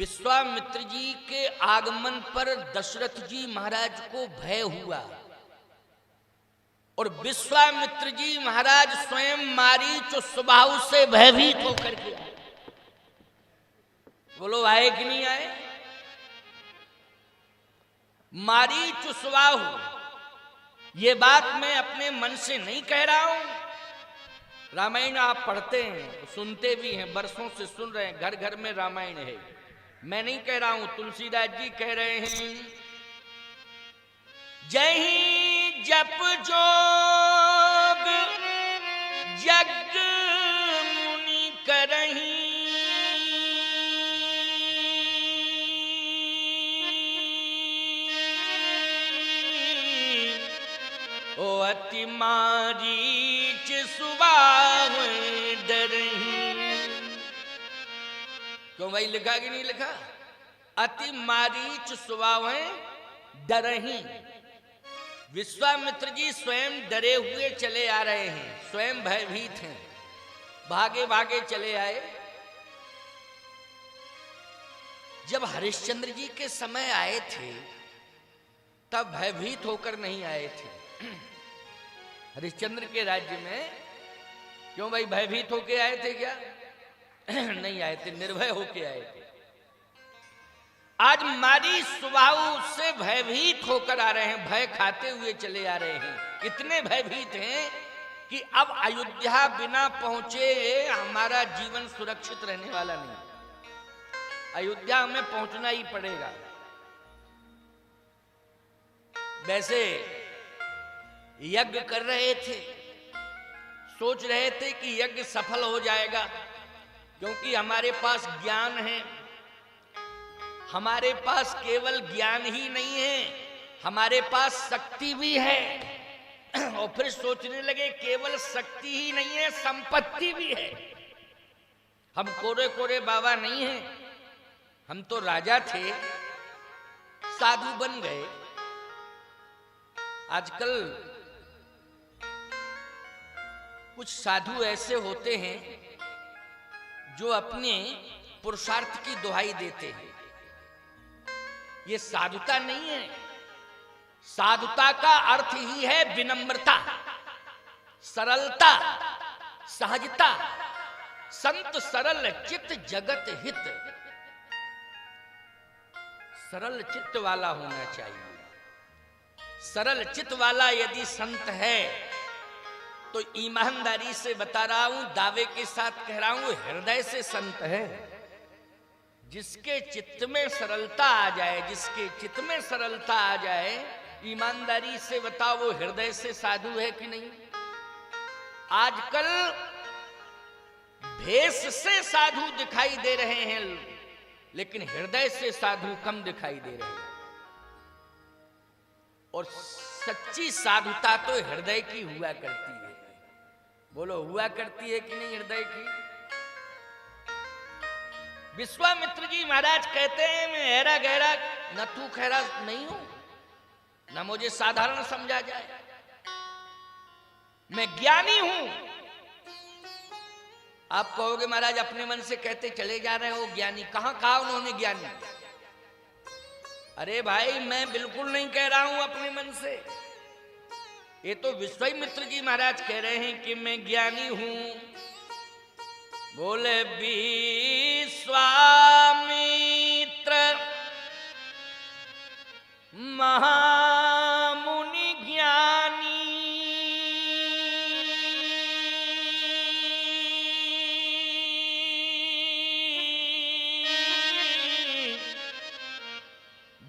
विश्वामित्र जी के आगमन पर दशरथ जी महाराज को भय हुआ और विश्वामित्र जी महाराज स्वयं मारीच स्वभाव से भयभीत होकर के आए। बोलो आए कि नहीं आए? मारीच स्वभाव, ये बात मैं अपने मन से नहीं कह रहा हूं। रामायण आप पढ़ते हैं, सुनते भी हैं, बरसों से सुन रहे हैं, घर घर में रामायण है। मैं नहीं कह रहा हूं, तुलसीदास जी कह रहे हैं। जय ही जप जोग जग मुनि करही, ओ अति मारीच सुबाह डरही। क्यों भाई, लिखा कि नहीं लिखा? अति मारीच स्वभाव डरही। विश्वामित्र जी स्वयं डरे हुए चले आ रहे हैं, स्वयं भयभीत हैं, भागे भागे चले आए। जब हरिश्चंद्र जी के समय आए थे तब भयभीत होकर नहीं आए थे। हरिश्चंद्र के राज्य में क्यों भाई भयभीत होके आए थे क्या? नहीं आए थे, निर्भय होके आए थे। आज मारी स्वभाव से भयभीत होकर आ रहे हैं, भय खाते हुए चले आ रहे हैं। इतने भयभीत हैं कि अब अयोध्या बिना पहुंचे हमारा जीवन सुरक्षित रहने वाला नहीं, अयोध्या हमें पहुंचना ही पड़ेगा। वैसे यज्ञ कर रहे थे, सोच रहे थे कि यज्ञ सफल हो जाएगा, क्योंकि हमारे पास ज्ञान है। हमारे पास केवल ज्ञान ही नहीं है, हमारे पास शक्ति भी है। और फिर सोचने लगे केवल शक्ति ही नहीं है, संपत्ति भी है। हम कोरे कोरे बाबा नहीं हैं, हम तो राजा थे, साधु बन गए। आजकल कुछ साधु ऐसे होते हैं जो अपने पुरुषार्थ की दुहाई देते हैं। ये साधुता नहीं है। साधुता का अर्थ ही है विनम्रता, सरलता, सहजता। संत सरल चित्त जगत हित, सरल चित्त वाला होना चाहिए। सरल चित्त वाला यदि संत है तो ईमानदारी से बता रहा हूं, दावे के साथ कह रहा हूं, हृदय से संत है। जिसके चित्त में सरलता आ जाए, जिसके चित्त में सरलता आ जाए, ईमानदारी से बताओ वो हृदय से साधु है कि नहीं? आजकल भेष से साधु दिखाई दे रहे हैं, लेकिन हृदय से साधु कम दिखाई दे रहे हैं। और सच्ची साधुता तो हृदय की हुआ करती है। बोलो हुआ करती है कि नहीं हृदय की? विश्वामित्र जी महाराज कहते हैं मैं ऐरा गहरा नथु खैरा नहीं हूं, ना मुझे साधारण समझा जाए, मैं ज्ञानी हूं। आप कहोगे महाराज अपने मन से कहते चले जा रहे हो ज्ञानी, कहां कहा उन्होंने ज्ञानी? अरे भाई मैं बिल्कुल नहीं कह रहा हूं अपने मन से, ये तो विश्वामित्र जी महाराज कह रहे हैं कि मैं ज्ञानी हूं। बोले विश्वामित्र महामुनि ज्ञानी,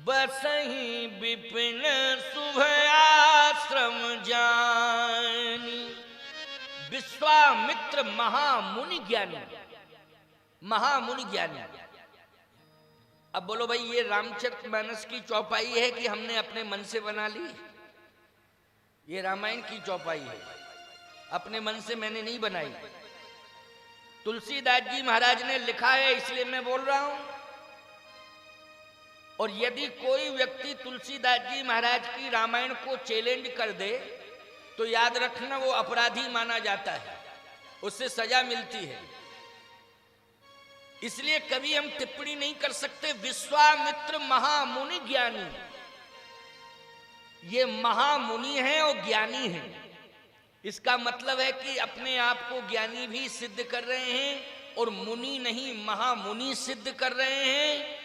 बसहि विपिन शुभ आश्रम जानी। विश्वामित्र महामुनि ज्ञानी, महामुनि ज्ञानी। अब बोलो भाई ये रामचरितमानस की चौपाई है कि हमने अपने मन से बना ली? ये रामायण की चौपाई है, अपने मन से मैंने नहीं बनाई। तुलसीदास जी महाराज ने लिखा है, इसलिए मैं बोल रहा हूं। और यदि कोई व्यक्ति तुलसीदास जी महाराज की रामायण को चैलेंज कर दे तो याद रखना वो अपराधी माना जाता है, उससे सजा मिलती है। इसलिए कभी हम टिप्पणी नहीं कर सकते विश्वामित्र महामुनि ज्ञानी। ये महामुनि हैं और ज्ञानी हैं, इसका मतलब है कि अपने आप को ज्ञानी भी सिद्ध कर रहे हैं और मुनि नहीं महामुनि सिद्ध कर रहे हैं।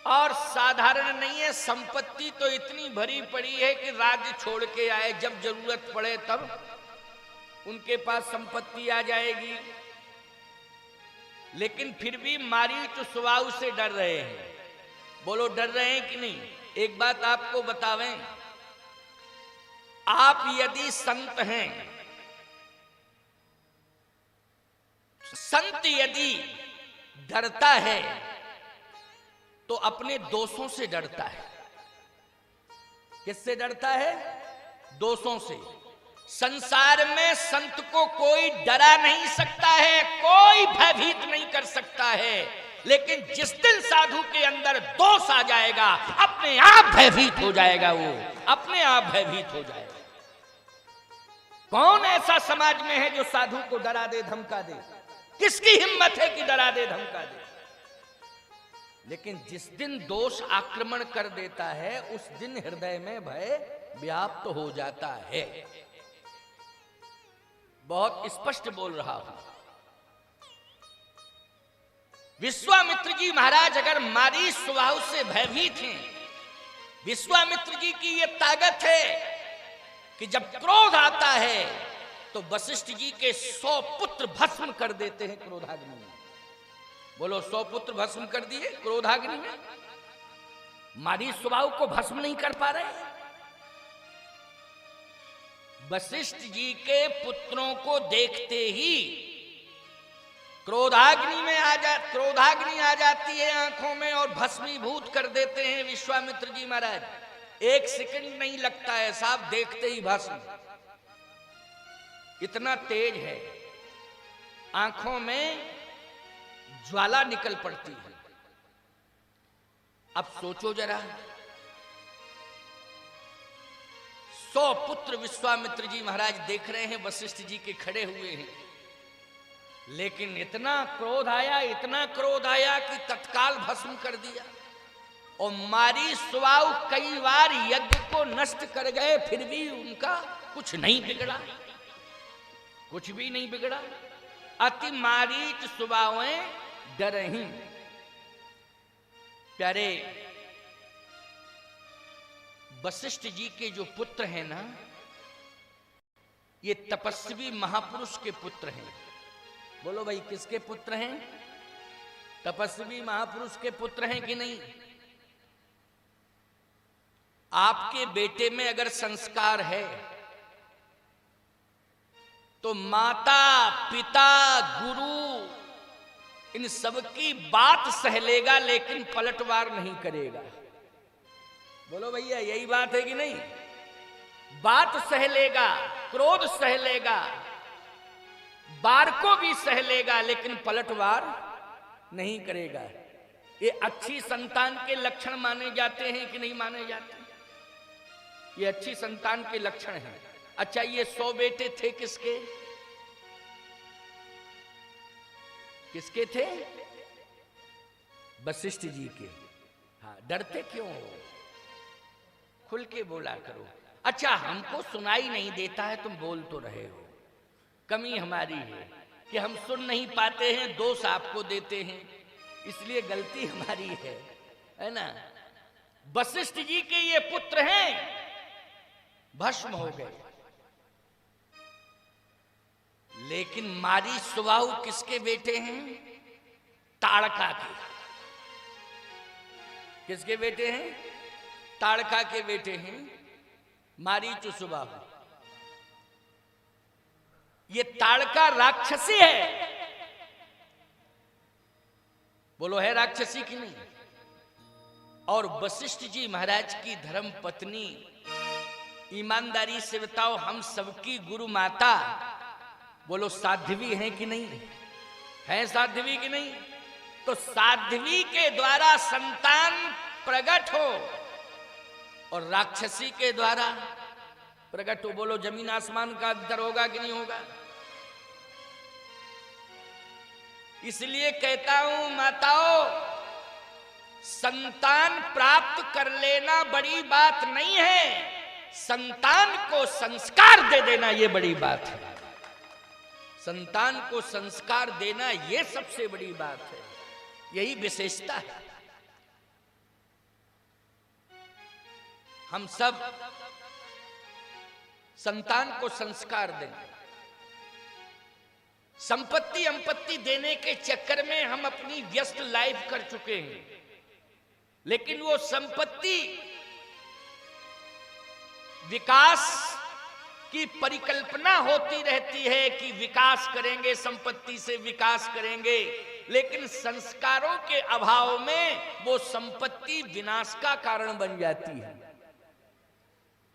और साधारण नहीं है, संपत्ति तो इतनी भरी पड़ी है कि राज्य छोड़ के आए, जब जरूरत पड़े तब उनके पास संपत्ति आ जाएगी। लेकिन फिर भी मारीच स्वभाव से डर रहे हैं। बोलो डर रहे हैं कि नहीं? एक बात आपको बतावें, आप यदि संत हैं, संत यदि डरता है तो अपने दोषों से डरता है। किससे डरता है? दोषों से। संसार में संत को कोई डरा नहीं सकता है, कोई भयभीत नहीं कर सकता है, लेकिन जिस दिन साधु के अंदर दोष आ जाएगा अपने आप भयभीत हो जाएगा, वो अपने आप भयभीत हो जाएगा। कौन ऐसा समाज में है जो साधु को डरा दे धमका दे? किसकी हिम्मत है कि डरा दे धमका दे? लेकिन जिस दिन दोष आक्रमण कर देता है उस दिन हृदय में भय व्याप्त हो जाता है। बहुत स्पष्ट बोल रहा हूं। विश्वामित्र जी महाराज अगर मारीच स्वभाव से भयभीत हैं, विश्वामित्र जी की यह ताकत है कि जब क्रोध आता है तो वशिष्ठ जी के 100 पुत्र भस्म कर देते हैं क्रोधाग्नि में। बोलो 100 पुत्र भस्म कर दिए क्रोधाग्नि में। मारीच स्वभाव को भस्म नहीं कर पा रहे। वशिष्ठ जी के पुत्रों को देखते ही क्रोधाग्नि आ जाती है आंखों में और भस्मीभूत कर देते हैं विश्वामित्र जी महाराज। एक सेकंड नहीं लगता है साहब, देखते ही भस्म। इतना तेज है, आंखों में ज्वाला निकल पड़ती है। अब सोचो जरा, 100 पुत्र विश्वामित्र जी महाराज देख रहे हैं, वशिष्ठ जी के खड़े हुए हैं, लेकिन इतना क्रोध आया कि तत्काल भस्म कर दिया। और मारीच स्वभाव कई बार यज्ञ को नष्ट कर गए, फिर भी उनका कुछ नहीं बिगड़ा, कुछ भी नहीं बिगड़ा। अति मारीच स्वभावें डरहि। प्यारे, वशिष्ठ जी के जो पुत्र हैं ना, ये तपस्वी महापुरुष के पुत्र हैं। बोलो भाई किसके पुत्र हैं? तपस्वी महापुरुष के पुत्र हैं कि नहीं? आपके बेटे में अगर संस्कार है तो माता पिता गुरु इन सबकी बात सह लेगा, लेकिन पलटवार नहीं करेगा। बोलो भैया यही बात है कि नहीं? बात सह लेगा, क्रोध सह लेगा, बार को भी सह लेगा, लेकिन पलटवार नहीं करेगा। ये अच्छी संतान के लक्षण माने जाते हैं कि नहीं माने जाते? ये अच्छी संतान के लक्षण हैं। अच्छा, ये 100 बेटे थे किसके? किसके थे? वशिष्ठ जी के। हाँ, डरते क्यों हो? खुल के बोला करो। अच्छा, हमको सुनाई नहीं देता है, तुम बोल तो रहे हो। कमी हमारी है कि हम सुन नहीं पाते हैं, दोष आपको देते हैं, इसलिए गलती हमारी है ना? वशिष्ठ जी के ये पुत्र हैं, भस्म हो गए। लेकिन मारीच स्वभाव किसके बेटे हैं? ताड़का के। किसके बेटे हैं? ताड़का के बेटे हैं मारीच स्वभाव। ये ताड़का राक्षसी है। बोलो है राक्षसी की नहीं? और वशिष्ठ जी महाराज की धर्म पत्नी, ईमानदारी से बताओ, हम सबकी गुरु माता, बोलो साध्वी हैं कि नहीं? है साध्वी कि नहीं? तो साध्वी के द्वारा संतान प्रकट हो और राक्षसी के द्वारा प्रकट हो, बोलो जमीन आसमान का अंतर होगा कि नहीं होगा? इसलिए कहता हूं माताओं, संतान प्राप्त कर लेना बड़ी बात नहीं है, संतान को संस्कार दे देना ये बड़ी बात है। संतान को संस्कार देना ये सबसे बड़ी बात है, यही विशेषता है। हम सब संतान को संस्कार दें। संपत्ति अंपत्ति देने के चक्कर में हम अपनी व्यस्त लाइफ कर चुके हैं, लेकिन वो संपत्ति विकास की परिकल्पना होती रहती है कि विकास करेंगे, संपत्ति से विकास करेंगे, लेकिन संस्कारों के अभाव में वो संपत्ति विनाश का कारण बन जाती है।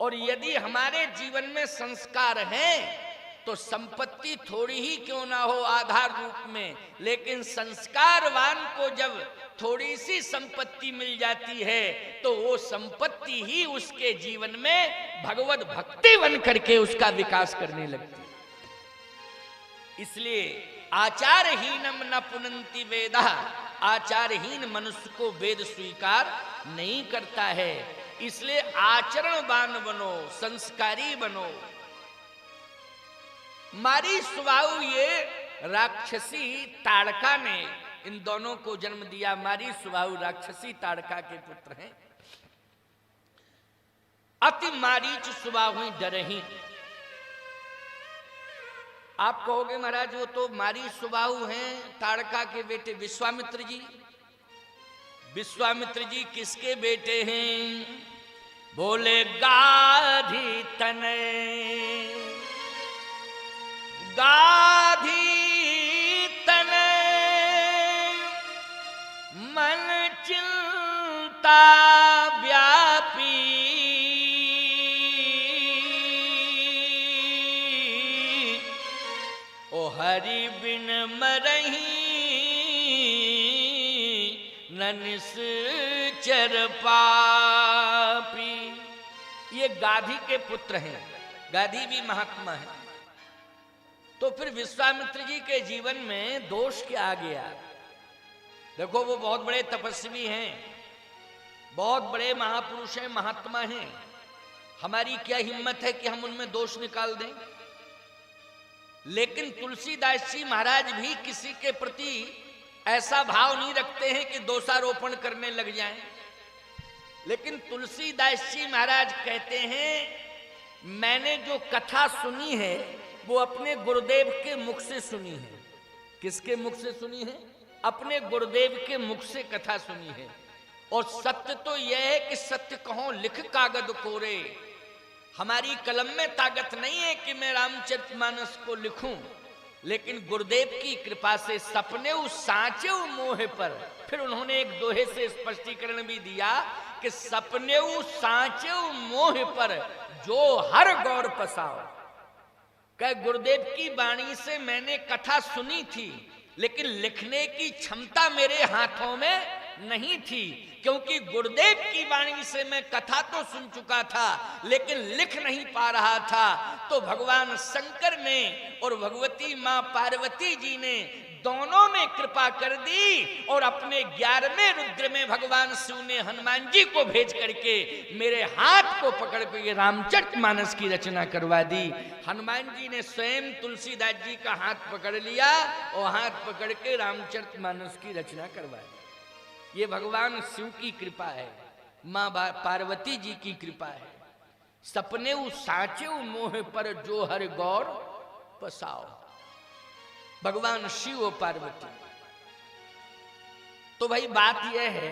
और यदि हमारे जीवन में संस्कार हैं तो संपत्ति थोड़ी ही क्यों ना हो आधार रूप में, लेकिन संस्कारवान को जब थोड़ी सी संपत्ति मिल जाती है तो वो संपत्ति ही उसके जीवन में भगवत भक्ति बन करके उसका विकास करने लगती है। इसलिए आचारहीनम न पुनन्ति वेदा, आचारहीन मनुष्य को वेद स्वीकार नहीं करता है। इसलिए आचरणवान बनो, संस्कारी बनो। मारी सुबाहु ये राक्षसी ताड़का ने इन दोनों को जन्म दिया। मारी सुबाहु राक्षसी ताड़का के पुत्र हैं। अति मारीच सुबाहु डरही। आप कहोगे महाराज वो तो मारी सुबाहु हैं ताड़का के बेटे विश्वामित्र जी। विश्वामित्र जी किसके बेटे हैं? बोले गाधी तनय, गाधी तनय मन चिंता व्यापी, ओ हरि बिन मरही न निश्चर पापी। ये गाधी के पुत्र हैं। गाधी भी महात्मा है। तो फिर विश्वामित्र जी के जीवन में दोष क्या आ गया? देखो वो बहुत बड़े तपस्वी हैं, बहुत बड़े महापुरुष हैं, महात्मा हैं। हमारी क्या हिम्मत है कि हम उनमें दोष निकाल दें? लेकिन तुलसीदास जी महाराज भी किसी के प्रति ऐसा भाव नहीं रखते हैं कि दोषारोपण करने लग जाएं। लेकिन तुलसीदास जी महाराज कहते हैं मैंने जो कथा सुनी है वो अपने गुरुदेव के मुख से सुनी है। किसके मुख से सुनी है? अपने गुरुदेव के मुख से कथा सुनी है। और सत्य तो यह है कि सत्य कहो लिख कागज कोरे। हमारी कलम में ताकत नहीं है कि मैं रामचरितमानस को लिखूं, लेकिन गुरुदेव की कृपा से सपने उस सांचे मोह पर, फिर उन्होंने एक दोहे से स्पष्टीकरण भी दिया कि सपने उस सांचे मोह पर जो हर गौर पसाओ। कह गुरुदेव की वाणी से मैंने कथा सुनी थी, लेकिन लिखने की क्षमता मेरे हाथों में नहीं थी, क्योंकि गुरुदेव की वाणी से मैं कथा तो सुन चुका था लेकिन लिख नहीं पा रहा था। तो भगवान शंकर ने और भगवती मां पार्वती जी ने दोनों ने कृपा कर दी और अपने 11वें रुद्र में भगवान शिव ने हनुमान जी को भेज करके मेरे हाथ को पकड़ के रामचरितमानस की रचना करवा दी। हनुमान जी ने स्वयं तुलसीदास जी का हाथ पकड़ लिया और हाथ पकड़ के रामचरितमानस की रचना करवा दी। ये भगवान शिव की कृपा है, मां पार्वती जी की कृपा है। सपने उस सांचे मोह पर जो हर गौर पसाओ। भगवान शिव और पार्वती। तो भाई बात यह है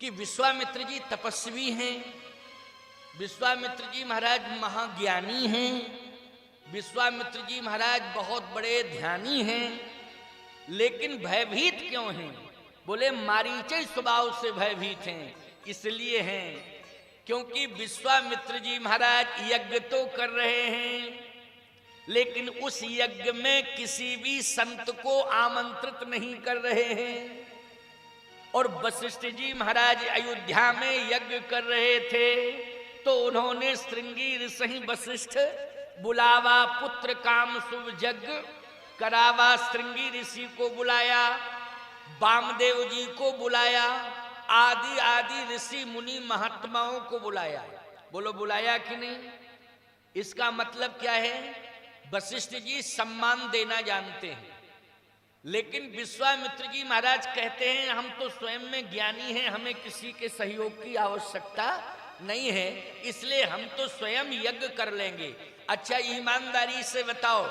कि विश्वामित्र जी तपस्वी हैं, विश्वामित्र जी महाराज महाज्ञानी हैं, विश्वामित्र जी महाराज बहुत बड़े ध्यानी हैं, लेकिन भयभीत क्यों हैं? बोले मारीचे स्वभाव से भयभीत हैं। इसलिए हैं क्योंकि विश्वामित्र जी महाराज यज्ञ तो कर रहे हैं, लेकिन उस यज्ञ में किसी भी संत को आमंत्रित नहीं कर रहे हैं। और वशिष्ठ जी महाराज अयोध्या में यज्ञ कर रहे थे, तो उन्होंने श्रृंगी ऋषि वशिष्ठ बुलावा पुत्र काम शुभ यज्ञ करावा श्रृंगी ऋषि को बुलाया, वामदेव जी को बुलाया, आदि आदि ऋषि मुनि महात्माओं को बुलाया। बोलो बुलाया कि नहीं? इसका मतलब क्या है? वशिष्ठ जी सम्मान देना जानते हैं, लेकिन विश्वामित्र जी महाराज कहते हैं हम तो स्वयं में ज्ञानी हैं, हमें किसी के सहयोग की आवश्यकता नहीं है, इसलिए हम तो स्वयं यज्ञ कर लेंगे। अच्छा ईमानदारी से बताओ,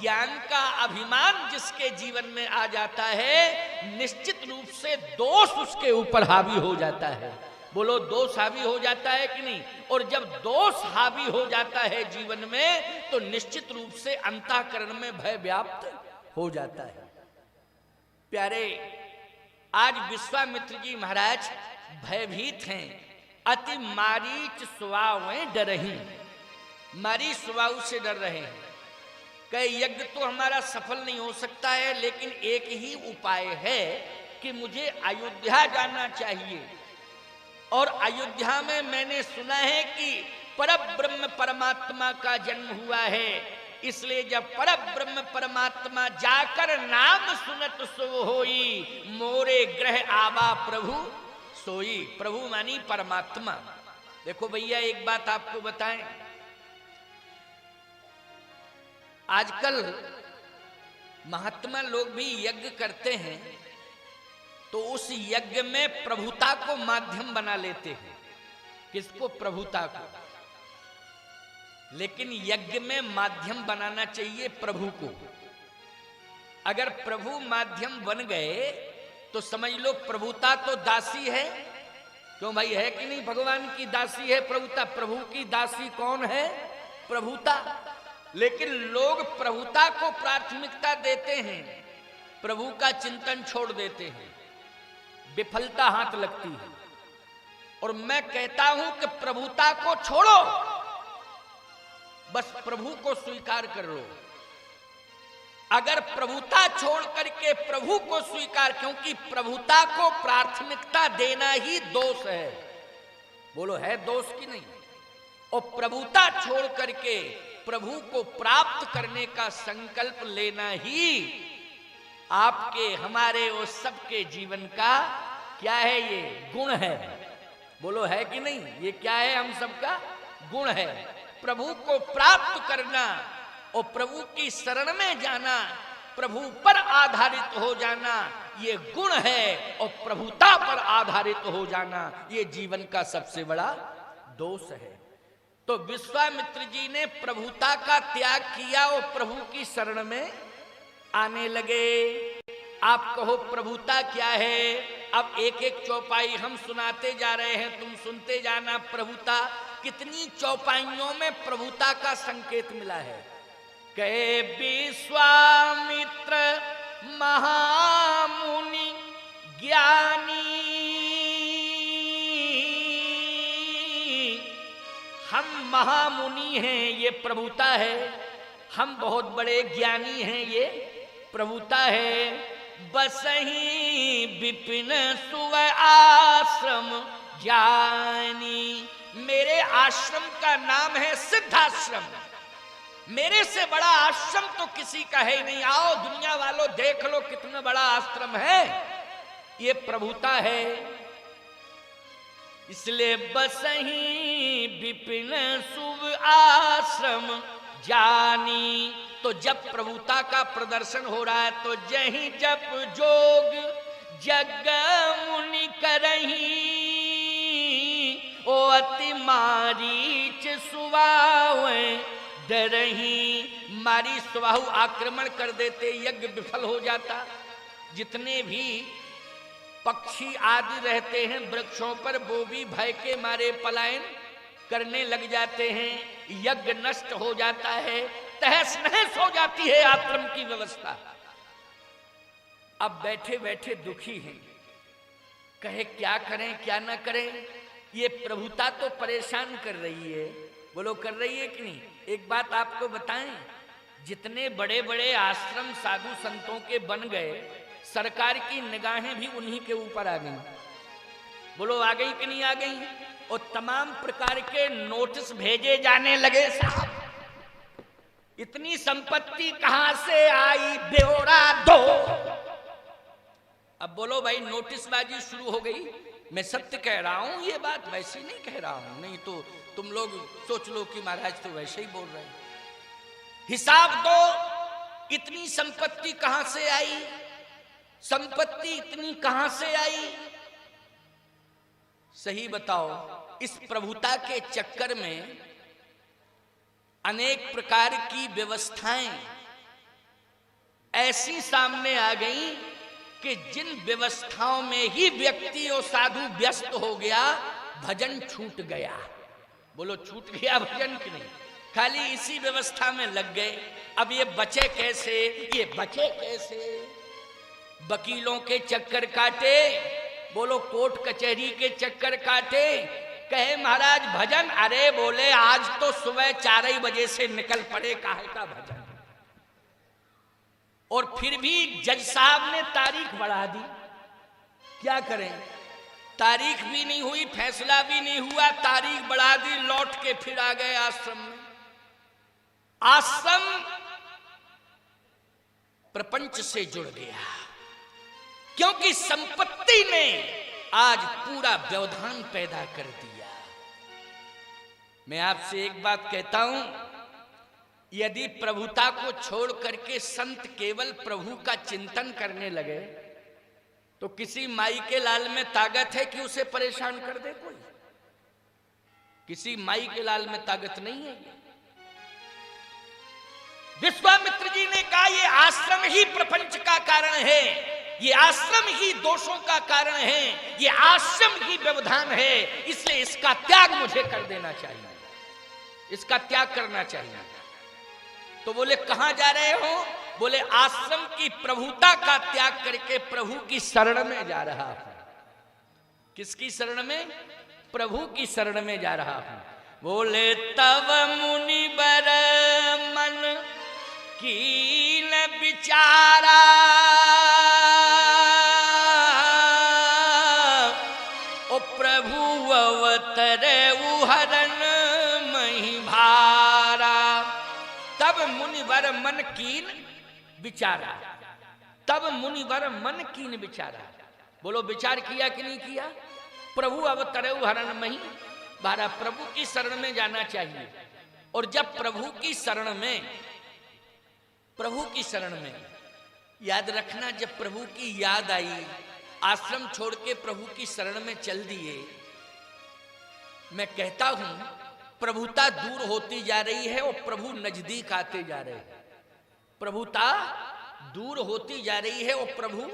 ज्ञान का अभिमान जिसके जीवन में आ जाता है, निश्चित रूप से दोष उसके ऊपर हावी हो जाता है। बोलो दोष हावी हो जाता है कि नहीं? और जब दोष हावी हो जाता है जीवन में, तो निश्चित रूप से अंतःकरण में भय व्याप्त हो जाता है। प्यारे, आज विश्वामित्र जी महाराज भयभीत हैं। अति मारीच स्वभावें डरहि, मारी स्वभाव से डर रहे हैं। कहे यज्ञ तो हमारा सफल नहीं हो सकता है, लेकिन एक ही उपाय है कि मुझे अयोध्या जाना चाहिए, और अयोध्या में मैंने सुना है कि परब्रह्म परमात्मा का जन्म हुआ है, इसलिए जब परब्रह्म परमात्मा जाकर नाम सुनत सो होई, मोरे ग्रह आवा प्रभु सोई। प्रभु मानी परमात्मा। देखो भैया एक बात आपको बताएं, आजकल महात्मा लोग भी यज्ञ करते हैं, तो उस यज्ञ में प्रभुता को माध्यम बना लेते हैं। किसको? प्रभुता को। लेकिन यज्ञ में माध्यम बनाना चाहिए प्रभु को। अगर प्रभु माध्यम बन गए तो समझ लो प्रभुता तो दासी है। क्यों भाई, है कि नहीं? भगवान की दासी है प्रभुता। प्रभु की दासी कौन है? प्रभुता। लेकिन लोग प्रभुता को प्राथमिकता देते हैं, प्रभु का चिंतन छोड़ देते हैं, विफलता हाथ लगती है। और मैं कहता हूं कि प्रभुता को छोड़ो, बस प्रभु को स्वीकार कर लो। अगर प्रभुता छोड़ करके प्रभु को स्वीकार, क्योंकि प्रभुता को प्राथमिकता देना ही दोष है। बोलो है दोष की नहीं? और प्रभुता छोड़ करके प्रभु को प्राप्त करने का संकल्प लेना ही आपके हमारे और सबके जीवन का क्या है? ये गुण है। बोलो है कि नहीं? ये क्या है? हम सबका गुण है। प्रभु को प्राप्त करना और प्रभु की शरण में जाना, प्रभु पर आधारित हो जाना, ये गुण है। और प्रभुता पर आधारित हो जाना, ये जीवन का सबसे बड़ा दोष है। तो विश्वामित्र जी ने प्रभुता का त्याग किया और प्रभु की शरण में आने लगे। आप कहो प्रभुता क्या है? अब एक एक चौपाई हम सुनाते जा रहे हैं, तुम सुनते जाना। प्रभुता कितनी चौपाइयों में प्रभुता का संकेत मिला है। कहे विश्वामित्र महामुनि ज्ञानी, हम महामुनि हैं, ये प्रभुता है। हम बहुत बड़े ज्ञानी हैं, ये प्रभुता है। बसही विपिन सुव आश्रम जानी, मेरे आश्रम का नाम है सिद्धाश्रम। मेरे से बड़ा आश्रम तो किसी का है नहीं। आओ दुनिया वालों देख लो कितना बड़ा आश्रम है, ये प्रभुता है। इसलिए बसही विपिन शुभ आश्रम जानी। तो जब प्रभुता का प्रदर्शन हो रहा है, तो जही जप जोग जग मुनि करही, ओ अति मारीच सुवावे डरही। मारी स्वभाव आक्रमण कर देते, यज्ञ विफल हो जाता। जितने भी पक्षी आदि रहते हैं वृक्षों पर, वो भी भय के मारे पलायन करने लग जाते हैं। यज्ञ नष्ट हो जाता है, तहस नहस हो जाती है आश्रम की व्यवस्था। अब बैठे बैठे दुखी हैं, कहे क्या करें क्या ना करें। ये प्रभुता तो परेशान कर रही है। बोलो कर रही है कि नहीं? एक बात आपको बताएं, जितने बड़े बड़े आश्रम साधु संतों के बन गए, सरकार की निगाहें भी उन्हीं के ऊपर आ गई। बोलो आ गई कि नहीं आ गई? और तमाम प्रकार के नोटिस भेजे जाने लगे। साहब इतनी संपत्ति कहां से आई, ब्यौरा दो। अब बोलो भाई, नोटिसबाजी शुरू हो गई। मैं सत्य कह रहा हूं, ये बात वैसे नहीं कह रहा हूं, नहीं तो तुम लोग सोच लो कि महाराज तो वैसे ही बोल रहे हैं। हिसाब दो, इतनी संपत्ति कहां से आई, संपत्ति इतनी कहां से आई, सही बताओ। इस प्रभुता के चक्कर में अनेक प्रकार की व्यवस्थाएं ऐसी सामने आ गई कि जिन व्यवस्थाओं में ही व्यक्ति और साधु व्यस्त हो गया, भजन छूट गया। बोलो छूट गया भजन कि नहीं, खाली इसी व्यवस्था में लग गए। अब ये बचे कैसे, ये बचे कैसे, वकीलों के चक्कर काटे, बोलो कोर्ट कचहरी के चक्कर काटे, कहे महाराज भजन, अरे बोले आज तो सुबह 4 बजे से निकल पड़े, काहे का भजन। और फिर भी जज साहब ने तारीख बढ़ा दी, क्या करें, तारीख भी नहीं हुई, फैसला भी नहीं हुआ, तारीख बढ़ा दी, लौट के फिर आ गए आश्रम में। आश्रम प्रपंच से जुड़ गया, क्योंकि संपत्ति ने आज पूरा व्यवधान पैदा कर दिया। मैं आपसे एक बात कहता हूं, यदि प्रभुता को छोड़ करके संत केवल प्रभु का चिंतन करने लगे तो किसी माई के लाल में ताकत है कि उसे परेशान कर दे कोई? किसी माई के लाल में ताकत नहीं है। विश्वामित्र जी ने कहा ये आश्रम ही प्रपंच का कारण है, ये आश्रम ही दोषों का कारण है, ये आश्रम ही व्यवधान है, इसलिए इसका त्याग मुझे कर देना चाहिए, इसका त्याग करना चाहिए। तो बोले कहां जा रहे हो? बोले आश्रम की प्रभुता का त्याग करके प्रभु की शरण में जा रहा हूं। किसकी शरण में? प्रभु की शरण में जा रहा हूं। बोले तव मुनि बर मन कीन विचारा, ओ प्रभु अवतरे उहरन मही भारा। तब मुनिवर मन कीन विचारा, तब मुनिवर मन कीन विचारा। बोलो विचार किया कि नहीं किया? प्रभु अवतरे उहरन मही भारा, प्रभु की शरण में जाना चाहिए। और जब प्रभु की शरण में, प्रभु की शरण में याद रखना, जब प्रभु की याद आई, आश्रम छोड़ के प्रभु की शरण में चल दिए। मैं कहता हूं प्रभुता दूर होती जा रही है और प्रभु नजदीक आते जा रहे हैं। प्रभुता दूर होती जा रही है और प्रभु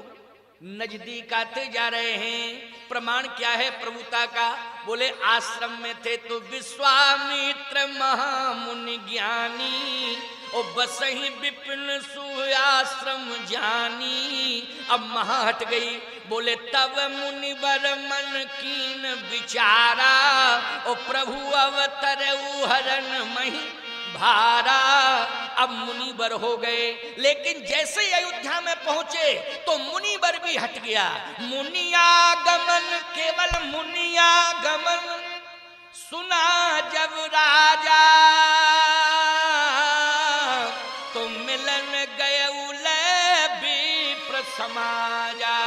नजदीक आते जा रहे हैं। प्रमाण क्या है प्रभुता का? बोले आश्रम में थे तो विश्वामित्र महामुनि ज्ञानी, ओ बसहि विपिन सुआश्रम जानी। अब महा हट गई। बोले तब मुनिवर मन कीन विचारा, ओ प्रभु अवतर उहरन मही भारा। अब मुनिवर हो गए, लेकिन जैसे ही अयोध्या में पहुंचे तो मुनिवर भी हट गया। मुनियागमन, केवल मुनियागमन सुना जब राजा, तो मिलन गए विप्र समाजा।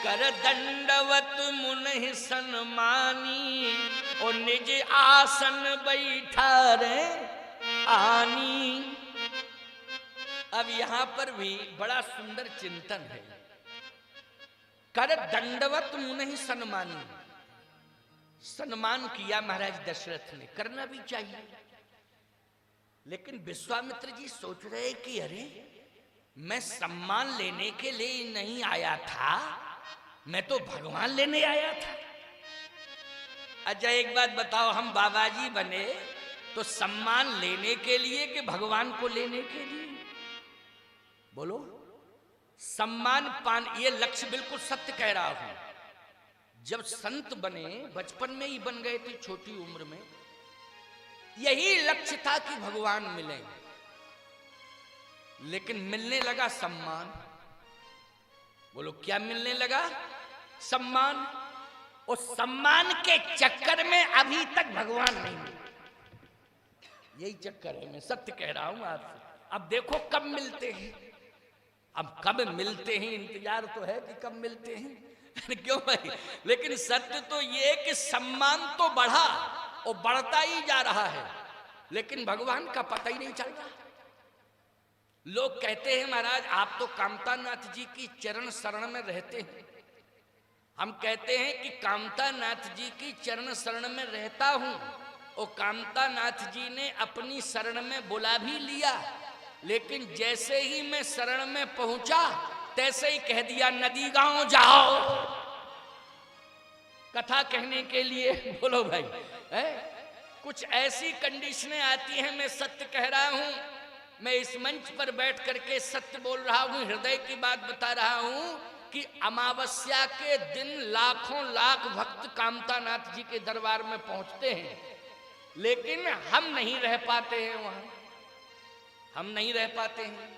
कर दंडवत मुनि सन्मानी, और निज आसन बैठा रे आनी। अब यहां पर भी बड़ा सुंदर चिंतन है। कर दंडवत मुनि सन्मानी, सम्मान किया महाराज दशरथ ने, करना भी चाहिए। लेकिन विश्वामित्र जी सोच रहे कि अरे मैं सम्मान लेने के लिए नहीं आया था, मैं तो भगवान लेने आया था। अच्छा एक बात बताओ, हम बाबा जी बने तो सम्मान लेने के लिए कि भगवान को लेने के लिए? बोलो, सम्मान पान, ये लक्ष्य बिल्कुल सत्य कह रहा हूं। जब संत बने, बचपन में ही बन गए थे, छोटी उम्र में, यही लक्ष्य था कि भगवान मिले। लेकिन मिलने लगा सम्मान। बोलो क्या मिलने लगा? सम्मान। और सम्मान के चक्कर में अभी तक भगवान नहीं मिले। यही चक्कर है, मैं सत्य कह रहा हूं आपसे। अब देखो कब मिलते हैं, अब कब मिलते हैं, इंतजार तो है कि कब मिलते हैं क्यों भाई? लेकिन सत्य तो ये कि सम्मान तो बढ़ा और बढ़ता ही जा रहा है, लेकिन भगवान का पता ही नहीं चल रहा। लोग कहते हैं महाराज आप तो कामतानाथ जी की चरण शरण में रहते हैं। हम कहते हैं कि कामतानाथ जी की चरण शरण में रहता हूं, और कामतानाथ जी ने अपनी शरण में बुला भी लिया, लेकिन जैसे ही मैं शरण में पहुंचा तैसे ही कह दिया नदी गांव जाओ कथा कहने के लिए। बोलो भाई है? कुछ ऐसी कंडीशनें आती हैं, मैं सत्य कह रहा हूं, मैं इस मंच पर बैठ करके सत्य बोल रहा हूं, हृदय की बात बता रहा हूं कि अमावस्या के दिन लाखों लाख भक्त कामतानाथ जी के दरबार में पहुंचते हैं, लेकिन हम नहीं रह पाते हैं वहां, हम नहीं रह पाते हैं।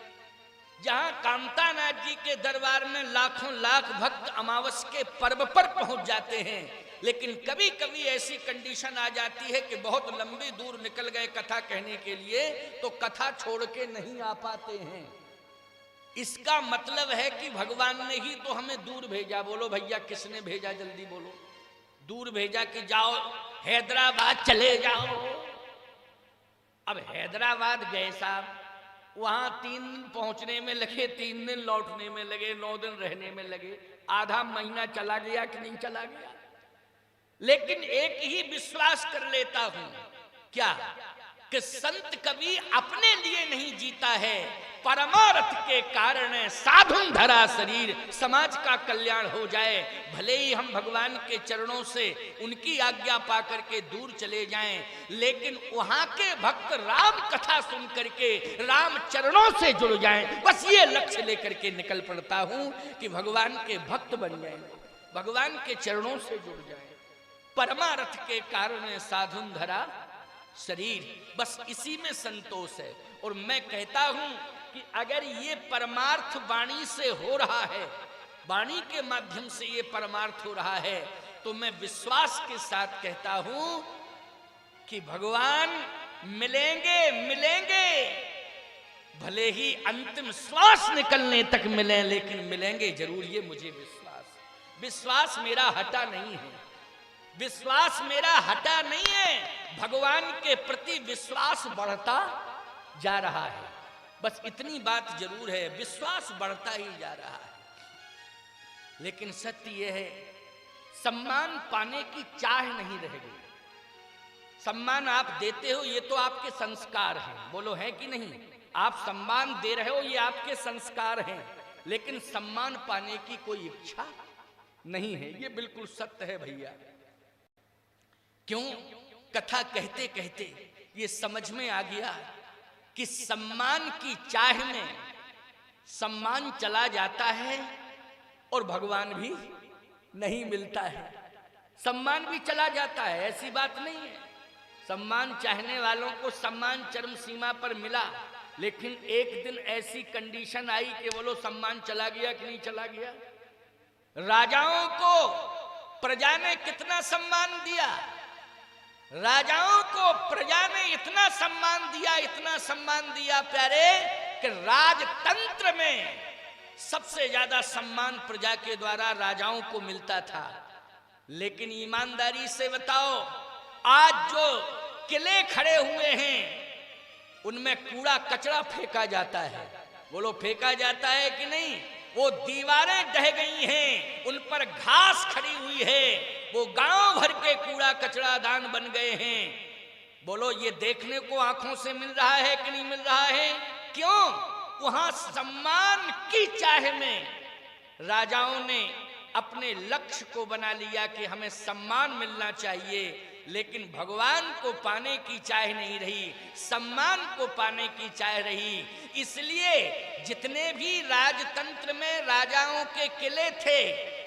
जहां कामतानाथ जी के दरबार में लाखों लाख भक्त अमावस के पर्व पर पहुंच जाते हैं, लेकिन कभी कभी ऐसी कंडीशन आ जाती है कि बहुत लंबी दूर निकल गए कथा कहने के लिए, तो कथा छोड़ के नहीं आ पाते हैं। इसका मतलब है कि भगवान ने ही तो हमें दूर भेजा। बोलो भैया किसने भेजा, जल्दी बोलो। दूर भेजा कि जाओ हैदराबाद चले जाओ। अब हैदराबाद गए साहब, वहां 3 दिन पहुंचने में लगे, 3 दिन लौटने में लगे, 9 दिन रहने में लगे, आधा महीना चला गया कि नहीं चला गया। लेकिन एक ही विश्वास कर लेता हूं, क्या कि संत कभी अपने लिए नहीं जीता है, परमार्थ के कारण साधुन धरा शरीर, समाज का कल्याण हो जाए। भले ही हम भगवान के चरणों से उनकी आज्ञा पा करके दूर चले जाएं, लेकिन वहां के भक्त राम कथा सुन करके राम चरणों से जुड़ जाएं। बस ये लक्ष्य लेकर के निकल पड़ता हूं कि भगवान के भक्त बन जाएं, भगवान के चरणों से जुड़ जाएं। परमार्थ के कारण साधुन धरा शरीर, बस इसी में संतोष है। और मैं कहता हूं कि अगर ये परमार्थ वाणी से हो रहा है, वाणी के माध्यम से ये परमार्थ हो रहा है, तो मैं विश्वास के साथ कहता हूं कि भगवान मिलेंगे मिलेंगे, भले ही अंतिम श्वास निकलने तक मिले, लेकिन मिलेंगे जरूर, ये मुझे विश्वास मेरा हटा नहीं है, विश्वास मेरा हटा नहीं है। भगवान के प्रति विश्वास बढ़ता जा रहा है, बस इतनी बात जरूर है, विश्वास बढ़ता ही जा रहा है। लेकिन सत्य यह है, सम्मान पाने की चाह नहीं रह गई। सम्मान आप देते हो, ये तो आपके संस्कार हैं। बोलो है कि नहीं? आप सम्मान दे रहे हो, ये आपके संस्कार हैं, लेकिन सम्मान पाने की कोई इच्छा नहीं है। ये बिल्कुल सत्य है भैया। क्यों? कथा कहते कहते ये समझ में आ गया कि सम्मान की चाह में सम्मान चला जाता है और भगवान भी नहीं मिलता है। सम्मान भी चला जाता है, ऐसी बात नहीं है। सम्मान चाहने वालों को सम्मान चरम सीमा पर मिला, लेकिन एक दिन ऐसी कंडीशन आई कि बोलो सम्मान चला गया कि नहीं चला गया। राजाओं को प्रजा ने कितना सम्मान दिया, राजाओं को प्रजा ने इतना सम्मान दिया, इतना सम्मान दिया प्यारे, कि राजतंत्र में सबसे ज्यादा सम्मान प्रजा के द्वारा राजाओं को मिलता था। लेकिन ईमानदारी से बताओ, आज जो किले खड़े हुए हैं उनमें कूड़ा कचरा फेंका जाता है। बोलो फेंका जाता है कि नहीं? वो दीवारें ढह गई हैं, उन पर घास खड़ी हुई है, वो गांव भर के कूड़ा कचरा दान बन गए हैं। बोलो ये देखने को आंखों से मिल रहा है कि नहीं मिल रहा है? क्यों? वहां सम्मान की चाह में राजाओं ने अपने लक्ष्य को बना लिया कि हमें सम्मान मिलना चाहिए, लेकिन भगवान को पाने की चाह नहीं रही, सम्मान को पाने की चाह रही। इसलिए जितने भी राजतंत्र में राजाओं के किले थे,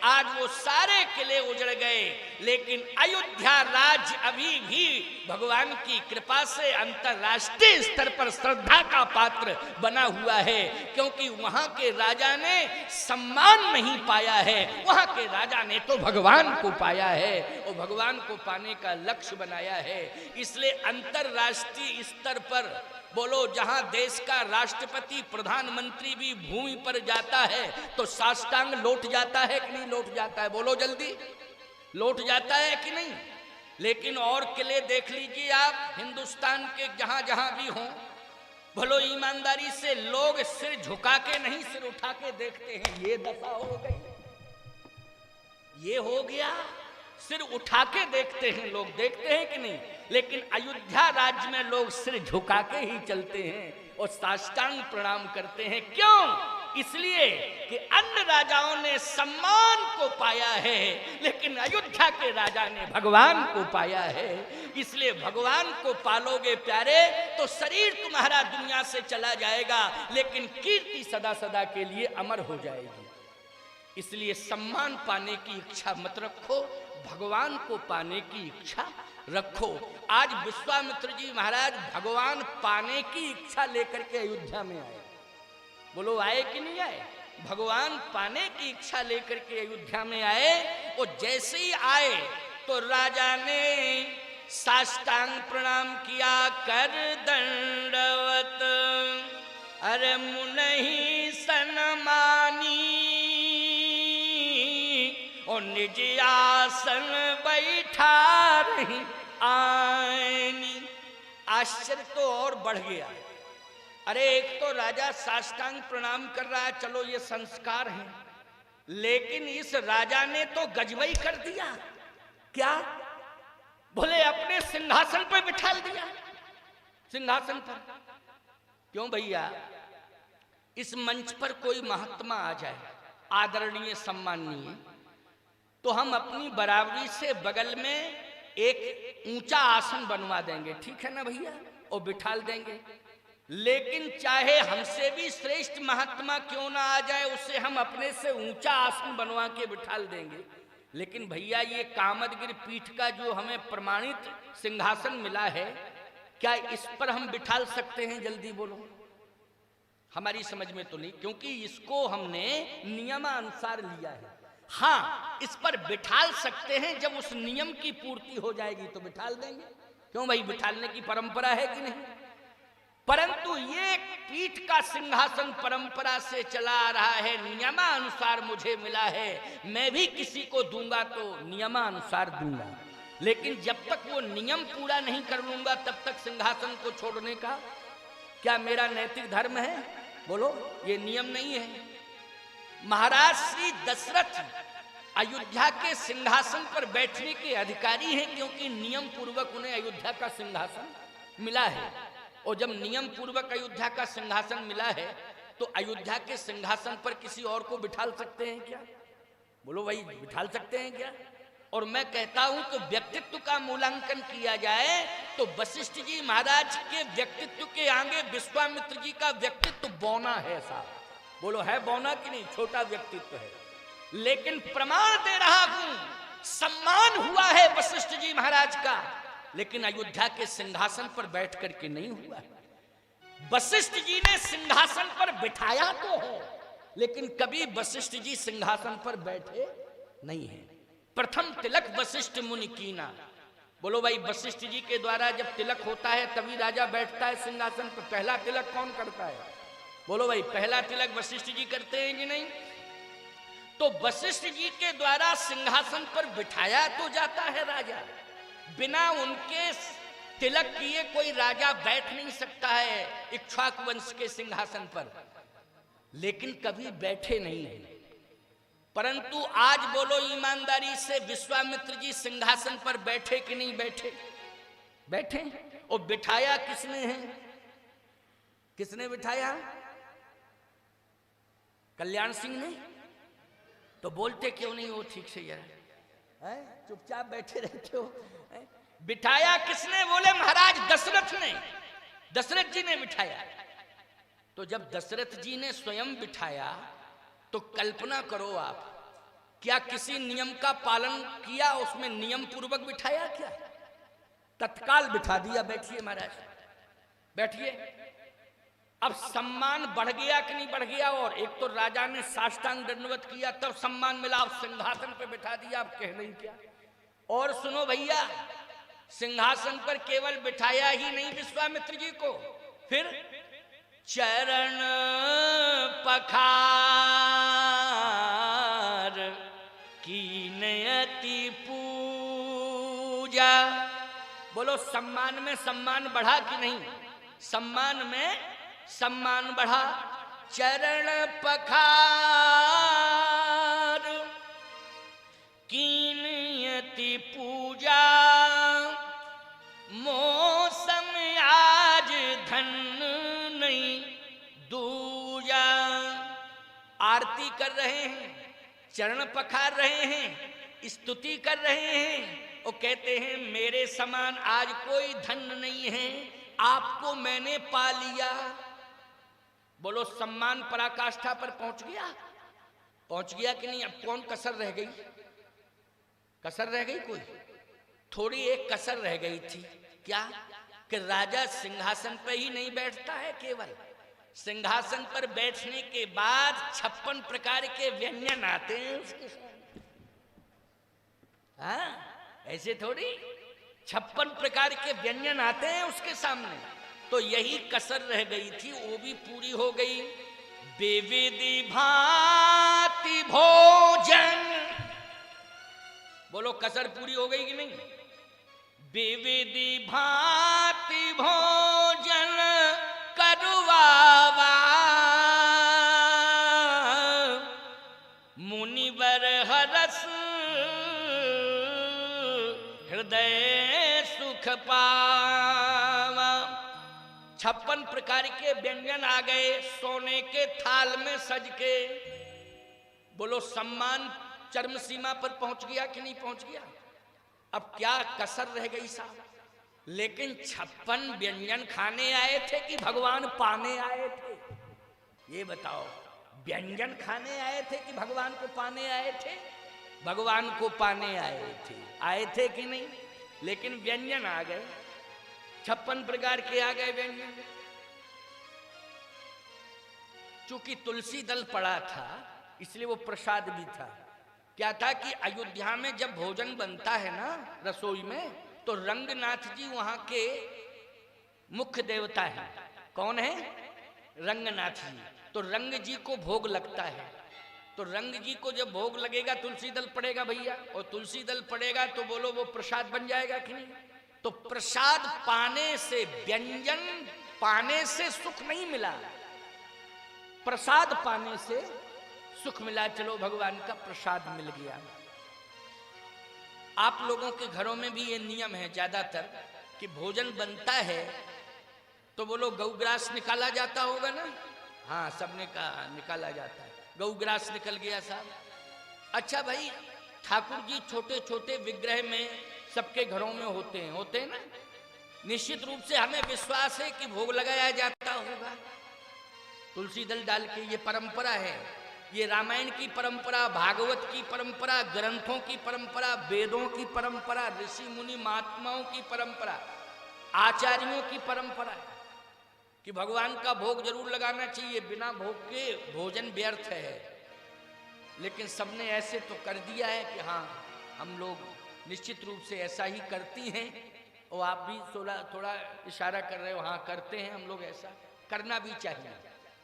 आज वो सारे किले उजड़ गए, लेकिन अयोध्या राज्य अभी भी भगवान की कृपा से अंतरराष्ट्रीय स्तर पर श्रद्धा का पात्र बना हुआ है, क्योंकि वहां के राजा ने सम्मान नहीं पाया है, वहां के राजा ने तो भगवान को पाया है और भगवान को पाने का लक्ष्य बनाया है। इसलिए अंतरराष्ट्रीय स्तर पर बोलो, जहां देश का राष्ट्रपति प्रधानमंत्री भी भूमि पर जाता है तो साष्टांग लौट जाता है कि नहीं लौट जाता है? बोलो जल्दी, लौट जाता है कि नहीं? लेकिन और किले देख लीजिए आप हिंदुस्तान के, जहां जहां भी हों, भलो ईमानदारी से लोग सिर झुका के नहीं सिर उठा के देखते हैं। ये दशा हो गई, ये हो गया, सिर उठा के देखते हैं लोग, देखते हैं कि नहीं? लेकिन अयोध्या राज्य में लोग सिर झुका के ही चलते हैं और साष्टांग प्रणाम करते हैं। क्यों? इसलिए कि अन्य राजाओं ने सम्मान को पाया है, लेकिन अयोध्या के राजा ने भगवान को पाया है। इसलिए भगवान को पालोगे प्यारे तो शरीर तुम्हारा दुनिया से चला जाएगा, लेकिन कीर्ति सदा सदा के लिए अमर हो जाएगी। इसलिए सम्मान पाने की इच्छा मत रखो, भगवान को पाने की इच्छा रखो। आज विश्वामित्र जी महाराज भगवान पाने की इच्छा लेकर के अयोध्या में आए। बोलो आए कि नहीं आए? भगवान पाने की इच्छा लेकर के अयोध्या में आए और जैसे ही आए तो राजा ने साष्टांग प्रणाम किया, कर दंडवत अरे मुनहि सन्मानी और निज आसन बैठा रही आनी। आश्चर्य तो और बढ़ गया। अरे एक तो राजा साष्टांग प्रणाम कर रहा है, चलो ये संस्कार है, लेकिन इस राजा ने तो गजबई कर दिया। क्या? बोले अपने सिंहासन पर बिठा दिया, सिंहासन पर। क्यों भैया? इस मंच पर कोई महात्मा आ जाए, आदरणीय सम्माननीय, तो हम अपनी बराबरी से बगल में एक ऊंचा आसन बनवा देंगे, ठीक है ना भैया, और बिठाल देंगे। लेकिन चाहे हमसे भी श्रेष्ठ महात्मा क्यों ना आ जाए, उससे हम अपने से ऊंचा आसन बनवा के बिठाल देंगे। लेकिन भैया ये कामदगिरि पीठ का जो हमें प्रमाणित सिंहासन मिला है, क्या इस पर हम बिठाल सकते हैं? जल्दी बोलो। हमारी समझ में तो नहीं, क्योंकि इसको हमने नियमानुसार लिया है। हाँ, इस पर बिठाल सकते हैं, जब उस नियम की पूर्ति हो जाएगी तो बिठाल देंगे। क्यों भाई, बिठालने की परंपरा है कि नहीं? परंतु ये पीठ का सिंहासन परंपरा से चला आ रहा है, नियमानुसार मुझे मिला है। मैं भी किसी को दूंगा तो नियमानुसार दूंगा, लेकिन जब तक वो नियम पूरा नहीं कर लूंगा तब तक सिंहासन को छोड़ने का क्या मेरा नैतिक धर्म है? बोलो, ये नियम नहीं है। महाराज श्री दशरथ अयोध्या के सिंहासन पर बैठने के अधिकारी हैं, क्योंकि नियम पूर्वक उन्हें अयोध्या का सिंहासन मिला है। और जब नियम पूर्वक अयोध्या का सिंहासन मिला है तो अयोध्या के सिंहासन पर किसी और को बिठाल सकते हैं क्या? बोलो भाई, बिठाल सकते हैं क्या? और मैं कहता हूं कि व्यक्तित्व का मूल्यांकन किया जाए तो वशिष्ठ जी महाराज के व्यक्तित्व के आगे विश्वामित्र जी का व्यक्तित्व बौना है साहब। बोलो, है बौना कि नहीं? छोटा व्यक्तित्व है, लेकिन प्रमाण दे रहा हूं, सम्मान हुआ है वशिष्ठ जी महाराज का, लेकिन अयोध्या के सिंहासन पर बैठ करके नहीं हुआ। वशिष्ठ जी ने सिंहासन पर बिठाया तो है, लेकिन कभी वशिष्ठ जी सिंहासन पर बैठे नहीं है। प्रथम तिलक वशिष्ठ मुनि कीना। बोलो भाई, वशिष्ठ जी के द्वारा जब तिलक होता है तभी राजा बैठता है सिंहासन पर। पहला तिलक कौन करता है? बोलो भाई, पहला तिलक वशिष्ठ जी करते हैं कि नहीं? तो वशिष्ठ जी के द्वारा सिंहासन पर बिठाया तो जाता है राजा, बिना उनके तिलक किए कोई राजा बैठ नहीं सकता है इक्ष्वाकु वंश के सिंहासन पर, लेकिन कभी बैठे नहीं है। परंतु आज बोलो ईमानदारी से, विश्वामित्र जी सिंहासन पर बैठे कि नहीं बैठे? बैठे। और बिठाया किसने है? किसने बिठाया? कल्याण सिंह ने। तो बोलते क्यों नहीं हो ठीक से यार? चुपचाप बैठे रहते हो। बिठाया किसने? बोले महाराज दशरथ ने, दशरथ जी ने बिठाया। तो जब दशरथ जी ने स्वयं बिठाया तो कल्पना करो आप, क्या किसी नियम का पालन किया? उसमें नियम पूर्वक बिठाया क्या? तत्काल बिठा दिया, बैठिए महाराज बैठिए। अब सम्मान बढ़ गया कि नहीं बढ़ गया? और एक तो राजा ने साष्टांग दंडवत किया तब सम्मान मिला, अब सिंहासन पे बिठा दिया, अब कह नहीं क्या। और सुनो भैया, सिंहासन पर केवल बिठाया ही नहीं विश्वामित्र जी को, फिर चरण पखार की नयति पूजा। बोलो सम्मान में सम्मान बढ़ा कि नहीं? सम्मान में सम्मान बढ़ा। चरण पखार कीनयति पूजा, मौसम आज धन नहीं दूजा। आरती कर रहे हैं, चरण पखार रहे हैं, स्तुति कर रहे हैं और कहते हैं मेरे समान आज कोई धन नहीं है, आपको मैंने पा लिया। बोलो सम्मान पराकाष्ठा पर पहुंच गया? पहुंच गया कि नहीं? अब कौन कसर रह गई? कसर रह गई कोई? थोड़ी एक कसर रह गई थी। क्या? कि राजा सिंहासन पर ही नहीं बैठता है, केवल सिंहासन पर बैठने के बाद 56 प्रकार के व्यंजन आते हैं उसके सामने। हाँ, ऐसे थोड़ी 56 प्रकार के व्यंजन आते हैं उसके सामने। तो यही कसर रह गई थी, वो भी पूरी हो गई। बेविधि भांति भोजन। बोलो कसर पूरी हो गई कि नहीं? बेविधि भांति भोजन करवावा, मुनिवर हरस हृदय सुख पावा। 56 प्रकार के व्यंजन आ गए सोने के थाल में सज के। बोलो सम्मान चरम सीमा पर पहुंच गया कि नहीं पहुंच गया? अब क्या कसर रह गई साहब? लेकिन 56 व्यंजन खाने आए थे कि भगवान पाने आए थे? ये बताओ, व्यंजन खाने आए थे कि भगवान को पाने आए थे? भगवान को पाने आए थे कि नहीं? लेकिन व्यंजन आ गए, 56 प्रकार के आ गए व्यंजन। चूंकि तुलसी दल पड़ा था इसलिए वो प्रसाद भी था। क्या था कि अयोध्या में जब भोजन बनता है ना रसोई में, तो रंगनाथ जी वहां के मुख्य देवता हैं। कौन है? रंगनाथ जी। तो रंग जी को भोग लगता है, तो रंग जी को जब भोग लगेगा तुलसी दल पड़ेगा भैया, और तुलसी दल पड़ेगा तो बोलो वो प्रसाद बन जाएगा कि नहीं? तो प्रसाद पाने से, व्यंजन पाने से सुख नहीं मिला, प्रसाद पाने से सुख मिला। चलो भगवान का प्रसाद मिल गया। आप लोगों के घरों में भी ये नियम है ज्यादातर कि भोजन बनता है तो बोलो गौग्रास निकाला जाता होगा ना? हाँ, सबने कहा निकाला जाता है। गौग्रास निकल गया साहब। अच्छा भाई, ठाकुर जी छोटे छोटे विग्रह में सबके घरों में होते हैं ना? निश्चित रूप से हमें विश्वास है कि भोग लगाया जाता होगा तुलसी दल डाल के। ये परंपरा है, ये रामायण की परंपरा, भागवत की परंपरा, ग्रंथों की परंपरा, वेदों की परंपरा, ऋषि मुनि महात्माओं की परंपरा, आचार्यों की परंपरा है कि भगवान का भोग जरूर लगाना चाहिए। बिना भोग के भोजन व्यर्थ है। लेकिन सबने ऐसे तो कर दिया है कि हाँ, हम लोग निश्चित रूप से ऐसा ही करती हैं, और आप भी थोड़ा इशारा कर रहे हो, हाँ करते हैं हम लोग। ऐसा करना भी चाहिए,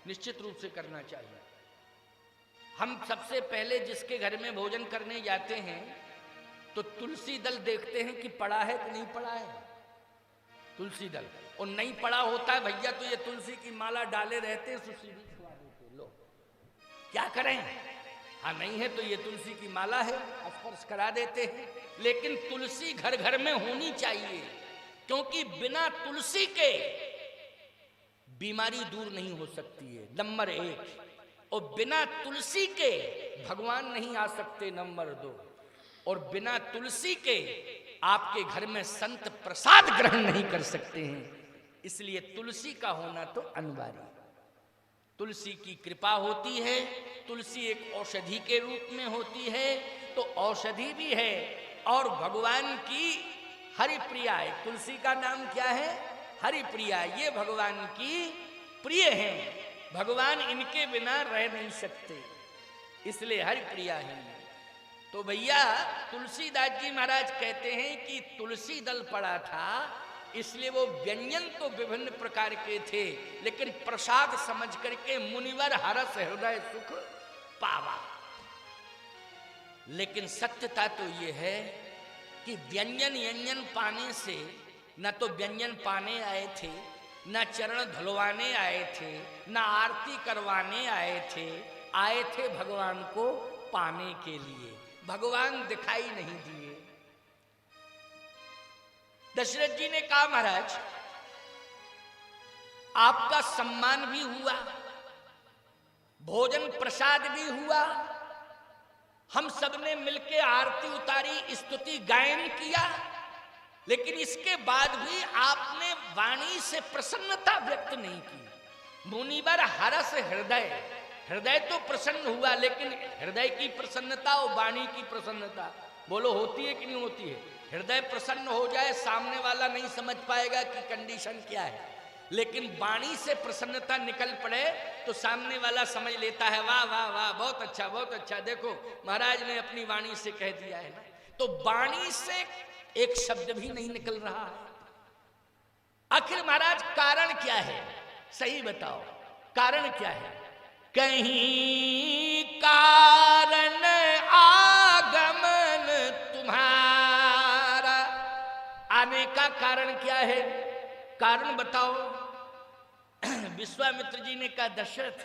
निश्चित रूप से करना चाहिए। हम सबसे पहले जिसके घर में भोजन करने जाते हैं तो तुलसी दल देखते हैं कि पड़ा है कि नहीं पड़ा है तुलसी दल। और नहीं पड़ा होता है भैया तो ये तुलसी की माला डाले रहते, सुशील छुआ देते। लो क्या करें? हाँ, नहीं है तो ये तुलसी की माला है, स्पर्श करा देते हैं। लेकिन तुलसी घर घर में होनी चाहिए, क्योंकि बिना तुलसी के बीमारी दूर नहीं हो सकती है, नंबर 1। और बिना तुलसी के भगवान नहीं आ सकते, नंबर 2। और बिना तुलसी के आपके घर में संत प्रसाद ग्रहण नहीं कर सकते हैं। इसलिए तुलसी का होना तो अनिवार्य। तुलसी की कृपा होती है, तुलसी एक औषधि के रूप में होती है, तो औषधि भी है और भगवान की हरिप्रिया है। तुलसी का नाम क्या है? हरिप्रिया। ये भगवान की प्रिय है, भगवान इनके बिना रह नहीं सकते, इसलिए हरिप्रिया है। तो भैया तुलसीदास जी महाराज कहते हैं कि तुलसी दल पड़ा था, इसलिए वो व्यंजन तो विभिन्न प्रकार के थे, लेकिन प्रसाद समझ करके मुनिवर हरस हृदय सुख पावा। लेकिन सत्यता तो ये है कि व्यंजन व्यंजन पाने से न तो व्यंजन पाने आए थे, न चरण धुलवाने आए थे, न आरती करवाने आए थे भगवान को पाने के लिए। भगवान दिखाई नहीं दिए। दशरथ जी ने कहा महाराज आपका सम्मान भी हुआ, भोजन प्रसाद भी हुआ, हम सबने मिलकर आरती उतारी, स्तुति गायन किया, लेकिन इसके बाद भी आपने वाणी से प्रसन्नता व्यक्त नहीं की। मुनिवर हरस हृदय, हृदय तो प्रसन्न हुआ, लेकिन हृदय की प्रसन्नता और वाणी की प्रसन्नता बोलो होती है कि नहीं होती है? हृदय प्रसन्न हो जाए, सामने वाला नहीं समझ पाएगा कि कंडीशन क्या है, लेकिन वाणी से प्रसन्नता निकल पड़े तो सामने वाला समझ लेता है वाह वाह वाह, बहुत अच्छा बहुत अच्छा, देखो महाराज ने अपनी वाणी से कह दिया है ना। तो वाणी से एक शब्द भी नहीं निकल रहा है। आखिर महाराज कारण क्या है? सही बताओ, कारण क्या है? कहीं कारण आगमन तुम्हारा, आने का कारण क्या है? कारण बताओ। विश्वामित्र जी ने कहा दशरथ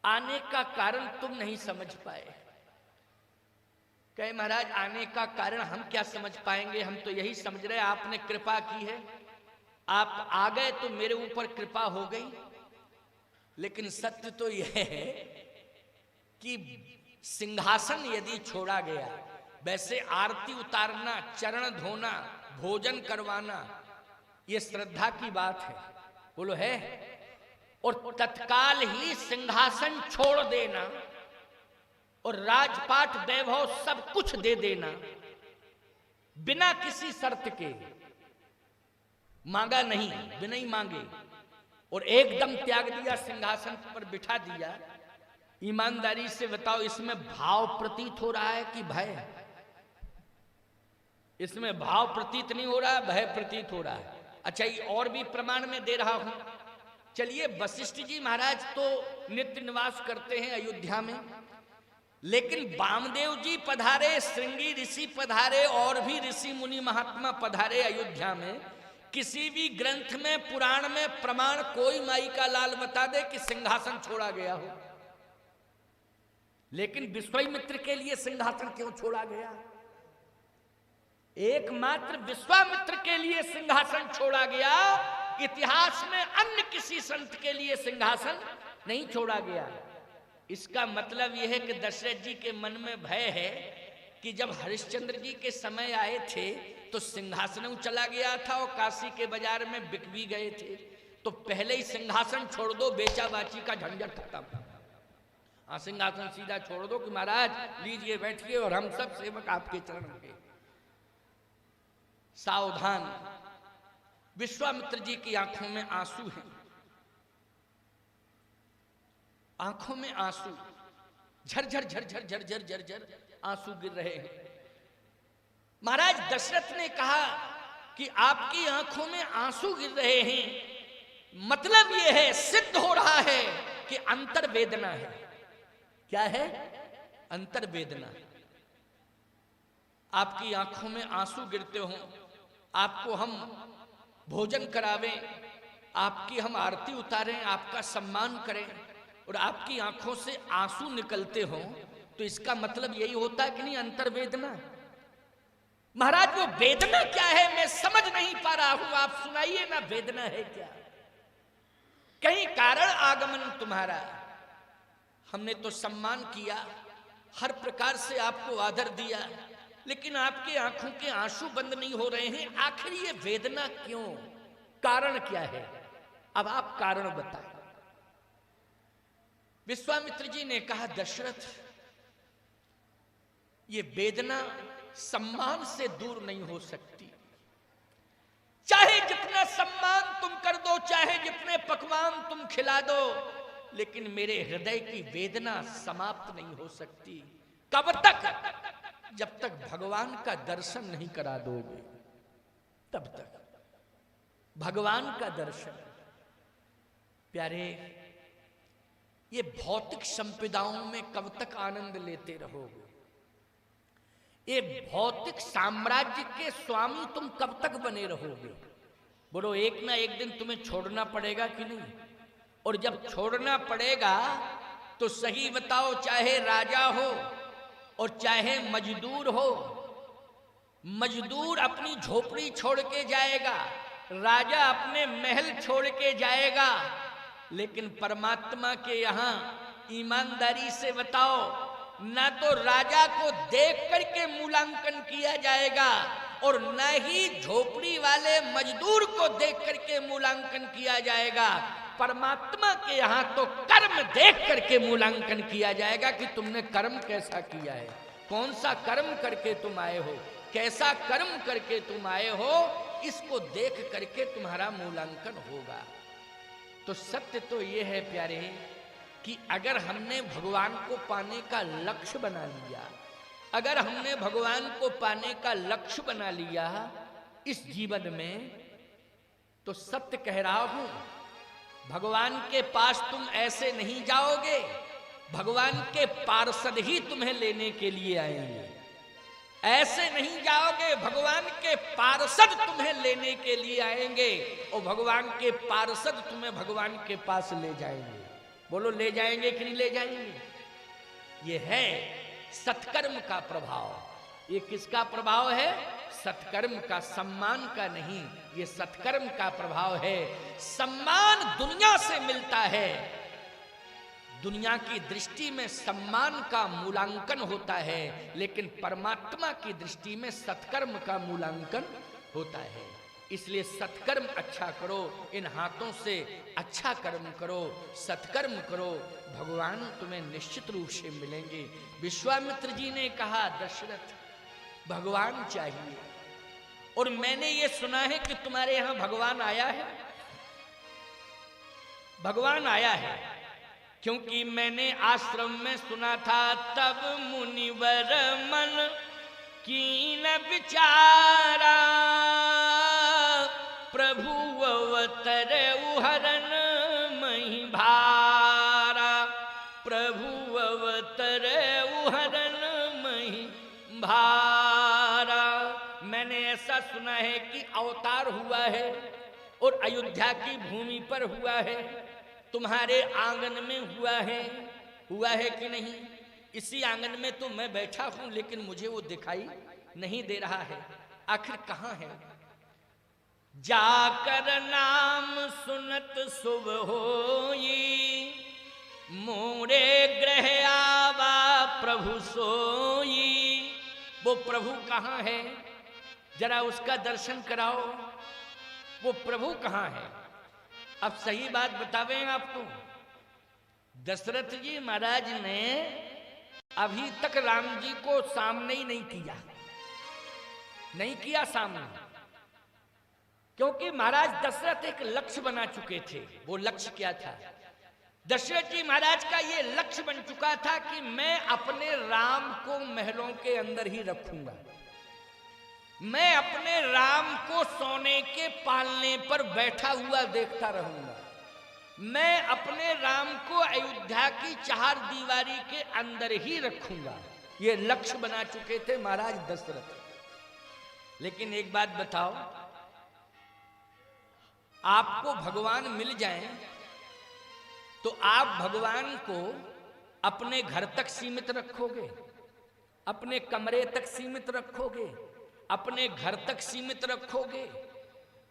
आने का कारण तुम नहीं समझ पाए। कहे महाराज आने का कारण हम क्या समझ पाएंगे, हम तो यही समझ रहे आपने कृपा की है, आप आ गए तो मेरे ऊपर कृपा हो गई। लेकिन सत्य तो यह है कि सिंहासन यदि छोड़ा गया, वैसे आरती उतारना, चरण धोना, भोजन करवाना, ये श्रद्धा की बात है, बोलो है। और तत्काल ही सिंहासन छोड़ देना और राजपाट वैभव सब कुछ दे देना, बिना किसी शर्त के, मांगा नहीं, बिना ही मांगे, और एकदम त्याग दिया, सिंहासन पर बिठा दिया। ईमानदारी से बताओ इसमें भाव प्रतीत हो रहा है कि भय? इसमें भाव प्रतीत नहीं हो रहा, भय प्रतीत हो रहा है। अच्छा ये और भी प्रमाण में दे रहा हूं। चलिए वशिष्ठ जी महाराज तो नित्य निवास करते हैं अयोध्या में, लेकिन वामदेव जी पधारे, श्रृंगी ऋषि पधारे, और भी ऋषि मुनि महात्मा पधारे अयोध्या में। किसी भी ग्रंथ में, पुराण में प्रमाण कोई माई का लाल बता दे कि सिंहासन छोड़ा गया हो। लेकिन विश्वामित्र के लिए सिंहासन क्यों छोड़ा गया? एकमात्र विश्वामित्र के लिए सिंहासन छोड़ा गया, इतिहास में अन्य किसी संत के लिए सिंहासन नहीं छोड़ा गया। इसका मतलब यह है कि दशरथ जी के मन में भय है कि जब हरिश्चंद्र जी के समय आए थे तो सिंहासन चला गया था और काशी के बाजार में बिक भी गए थे, तो पहले ही सिंहासन छोड़ दो, बेचा बाची का झंझट खत्म। हाँ सिंहासन सीधा छोड़ दो कि महाराज लीजिए बैठिए और हम सब सेवक आपके चरण के। सावधान। विश्वामित्र जी की आंखों में आंसू हैं, आंखों में आंसू, झरझर झरझर झरझर झरझर आंसू गिर रहे हैं। महाराज दशरथ ने कहा कि आपकी आंखों में आंसू गिर रहे हैं, मतलब यह है, सिद्ध हो रहा है कि अंतर वेदना है। क्या है? अंतर वेदना। आपकी आंखों में आंसू गिरते हो, आपको हम भोजन करावें, आपकी हम आरती उतारें, आपका सम्मान करें, और आपकी आंखों से आंसू निकलते हो, तो इसका मतलब यही होता है कि नहीं, अंतर वेदना। महाराज वो वेदना क्या है मैं समझ नहीं पा रहा हूं, आप सुनाइए ना, वेदना है क्या? कहीं कारण आगमन तुम्हारा, हमने तो सम्मान किया, हर प्रकार से आपको आदर दिया, लेकिन आपके आंखों के आंसू बंद नहीं हो रहे हैं। आखिर ये वेदना क्यों? कारण क्या है? अब आप कारण बताएं। विश्वामित्र जी ने कहा, दशरथ, ये वेदना सम्मान से दूर नहीं हो सकती। चाहे जितना सम्मान तुम कर दो, चाहे जितने पकवान तुम खिला दो, लेकिन मेरे हृदय की वेदना समाप्त नहीं हो सकती। कब तक? जब तक भगवान का दर्शन नहीं करा दोगे, तब तक। भगवान का दर्शन। प्यारे, ये भौतिक संपदाओं में कब तक आनंद लेते रहोगे? ये भौतिक साम्राज्य के स्वामी तुम कब तक बने रहोगे? बोलो, एक ना एक दिन तुम्हें छोड़ना पड़ेगा कि नहीं? और जब छोड़ना पड़ेगा तो सही बताओ, चाहे राजा हो और चाहे मजदूर हो, मजदूर अपनी झोपड़ी छोड़ के जाएगा, राजा अपने महल छोड़ के जाएगा, लेकिन परमात्मा के यहां ईमानदारी से बताओ, ना तो राजा को देख करके मूल्यांकन किया जाएगा और न ही झोपड़ी वाले मजदूर को देख करके मूल्यांकन किया जाएगा। परमात्मा के यहां तो कर्म देख करके मूल्यांकन किया जाएगा कि तुमने कर्म कैसा किया है, कौन सा कर्म करके तुम आए हो, कैसा कर्म करके तुम आए हो, इसको देख करके तुम्हारा मूल्यांकन होगा। तो सत्य तो यह है प्यारे कि अगर हमने भगवान को पाने का लक्ष्य बना लिया, अगर हमने भगवान को पाने का लक्ष्य बना लिया इस जीवन में, तो सत्य कह रहा हूं, भगवान के पास तुम ऐसे नहीं जाओगे, भगवान के पार्षद ही तुम्हें लेने के लिए आएंगे। ऐसे नहीं जाओगे, भगवान के पार्षद तुम्हें लेने के लिए आएंगे और भगवान के पार्षद तुम्हें भगवान के पास ले जाएंगे। बोलो, ले जाएंगे कि नहीं ले जाएंगे? ये है सत्कर्म का प्रभाव। ये किसका प्रभाव है? सत्कर्म का, सम्मान का नहीं, ये सत्कर्म का प्रभाव है। सम्मान दुनिया से मिलता है, दुनिया की दृष्टि में सम्मान का मूल्यांकन होता है, लेकिन परमात्मा की दृष्टि में सत्कर्म का मूल्यांकन होता है। इसलिए सत्कर्म अच्छा करो, इन हाथों से अच्छा कर्म करो, सत्कर्म करो, भगवान तुम्हें निश्चित रूप से मिलेंगे। विश्वामित्र जी ने कहा, दशरथ, भगवान चाहिए, और मैंने ये सुना है कि तुम्हारे यहां भगवान आया है। भगवान आया है क्योंकि मैंने आश्रम में सुना था, तब मुनिवर मन कीन विचारा, प्रभु अवतर उहरन मही भारा, प्रभु अवतर उहरन मही भारा। मैंने ऐसा सुना है कि अवतार हुआ है और अयोध्या की भूमि पर हुआ है, तुम्हारे आंगन में हुआ है कि नहीं? इसी आंगन में तो मैं बैठा हूं, लेकिन मुझे वो दिखाई नहीं दे रहा है। आखिर कहां है? जाकर नाम सुनत शुभ होई, मोरे ग्रह आवा प्रभु सोई। वो प्रभु कहां है? जरा उसका दर्शन कराओ। वो प्रभु कहां है? अब सही बात बतावें आपको, दशरथ जी महाराज ने अभी तक राम जी को सामने ही नहीं किया सामने, क्योंकि महाराज दशरथ एक लक्ष्य बना चुके थे। वो लक्ष्य क्या था? दशरथ जी महाराज का ये लक्ष्य बन चुका था कि मैं अपने राम को महलों के अंदर ही रखूंगा, मैं अपने राम को सोने के पालने पर बैठा हुआ देखता रहूंगा, मैं अपने राम को अयोध्या की चार दीवारी के अंदर ही रखूंगा। ये लक्ष्य बना चुके थे महाराज दशरथ। लेकिन एक बात बताओ, आपको भगवान मिल जाएं तो आप भगवान को अपने घर तक सीमित रखोगे, अपने कमरे तक सीमित रखोगे, अपने घर तक सीमित रखोगे,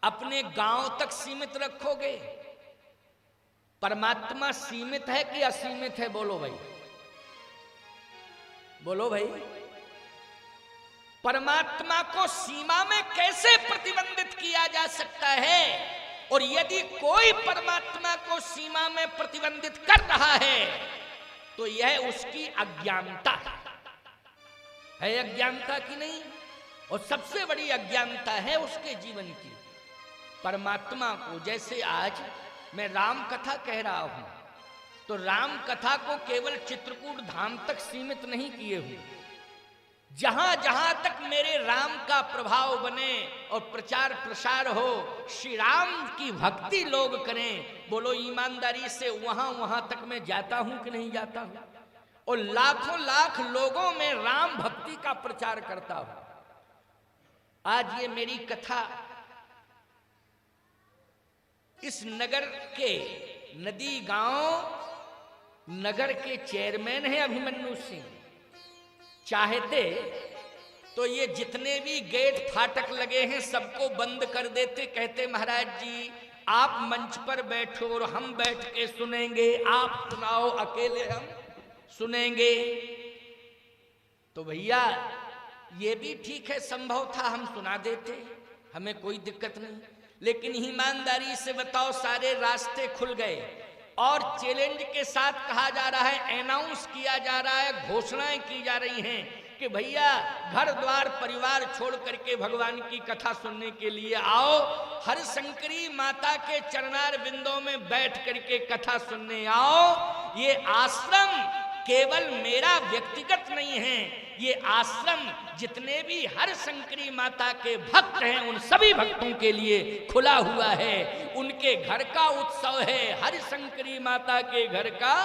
अपने गांव तक सीमित रखोगे? परमात्मा सीमित है कि असीमित है? बोलो भाई, बोलो भाई। परमात्मा को सीमा में कैसे प्रतिबंधित किया जा सकता है? और यदि कोई परमात्मा को सीमा में प्रतिबंधित कर रहा है तो यह उसकी अज्ञानता है, अज्ञानता की नहीं। और सबसे बड़ी अज्ञानता है उसके जीवन की। परमात्मा को, जैसे आज मैं राम कथा कह रहा हूं, तो राम कथा को केवल चित्रकूट धाम तक सीमित नहीं किए हुए, जहां जहां तक मेरे राम का प्रभाव बने और प्रचार प्रसार हो, श्री राम की भक्ति लोग करें, बोलो ईमानदारी से, वहां वहां तक मैं जाता हूं कि नहीं जाता हूं, और लाखों लाख लोगों में राम भक्ति का प्रचार करता हूं। आज ये मेरी कथा इस नगर के, नदी गांव नगर के चेयरमैन हैं अभिमन्यु सिंह, चाहते तो ये जितने भी गेट फाटक लगे हैं सबको बंद कर देते, कहते महाराज जी आप मंच पर बैठो और हम बैठ के सुनेंगे, आप सुनाओ अकेले हम सुनेंगे। तो भैया ये भी ठीक है, संभव था हम सुना देते, हमें कोई दिक्कत नहीं। लेकिन ईमानदारी से बताओ, सारे रास्ते खुल गए और चैलेंज के साथ कहा जा रहा है, अनाउंस किया जा रहा है, घोषणाएं की जा रही हैं कि भैया घर द्वार परिवार छोड़ करके भगवान की कथा सुनने के लिए आओ, हर शंकरी माता के चरणार बिंदों में बैठ करके कथा सुनने आओ। ये आश्रम केवल मेरा व्यक्तिगत नहीं है, ये आश्रम जितने भी हर शंकरी माता के भक्त हैं उन सभी भक्तों के लिए खुला हुआ है, उनके घर का उत्सव है, हर शंकरी माता के घर का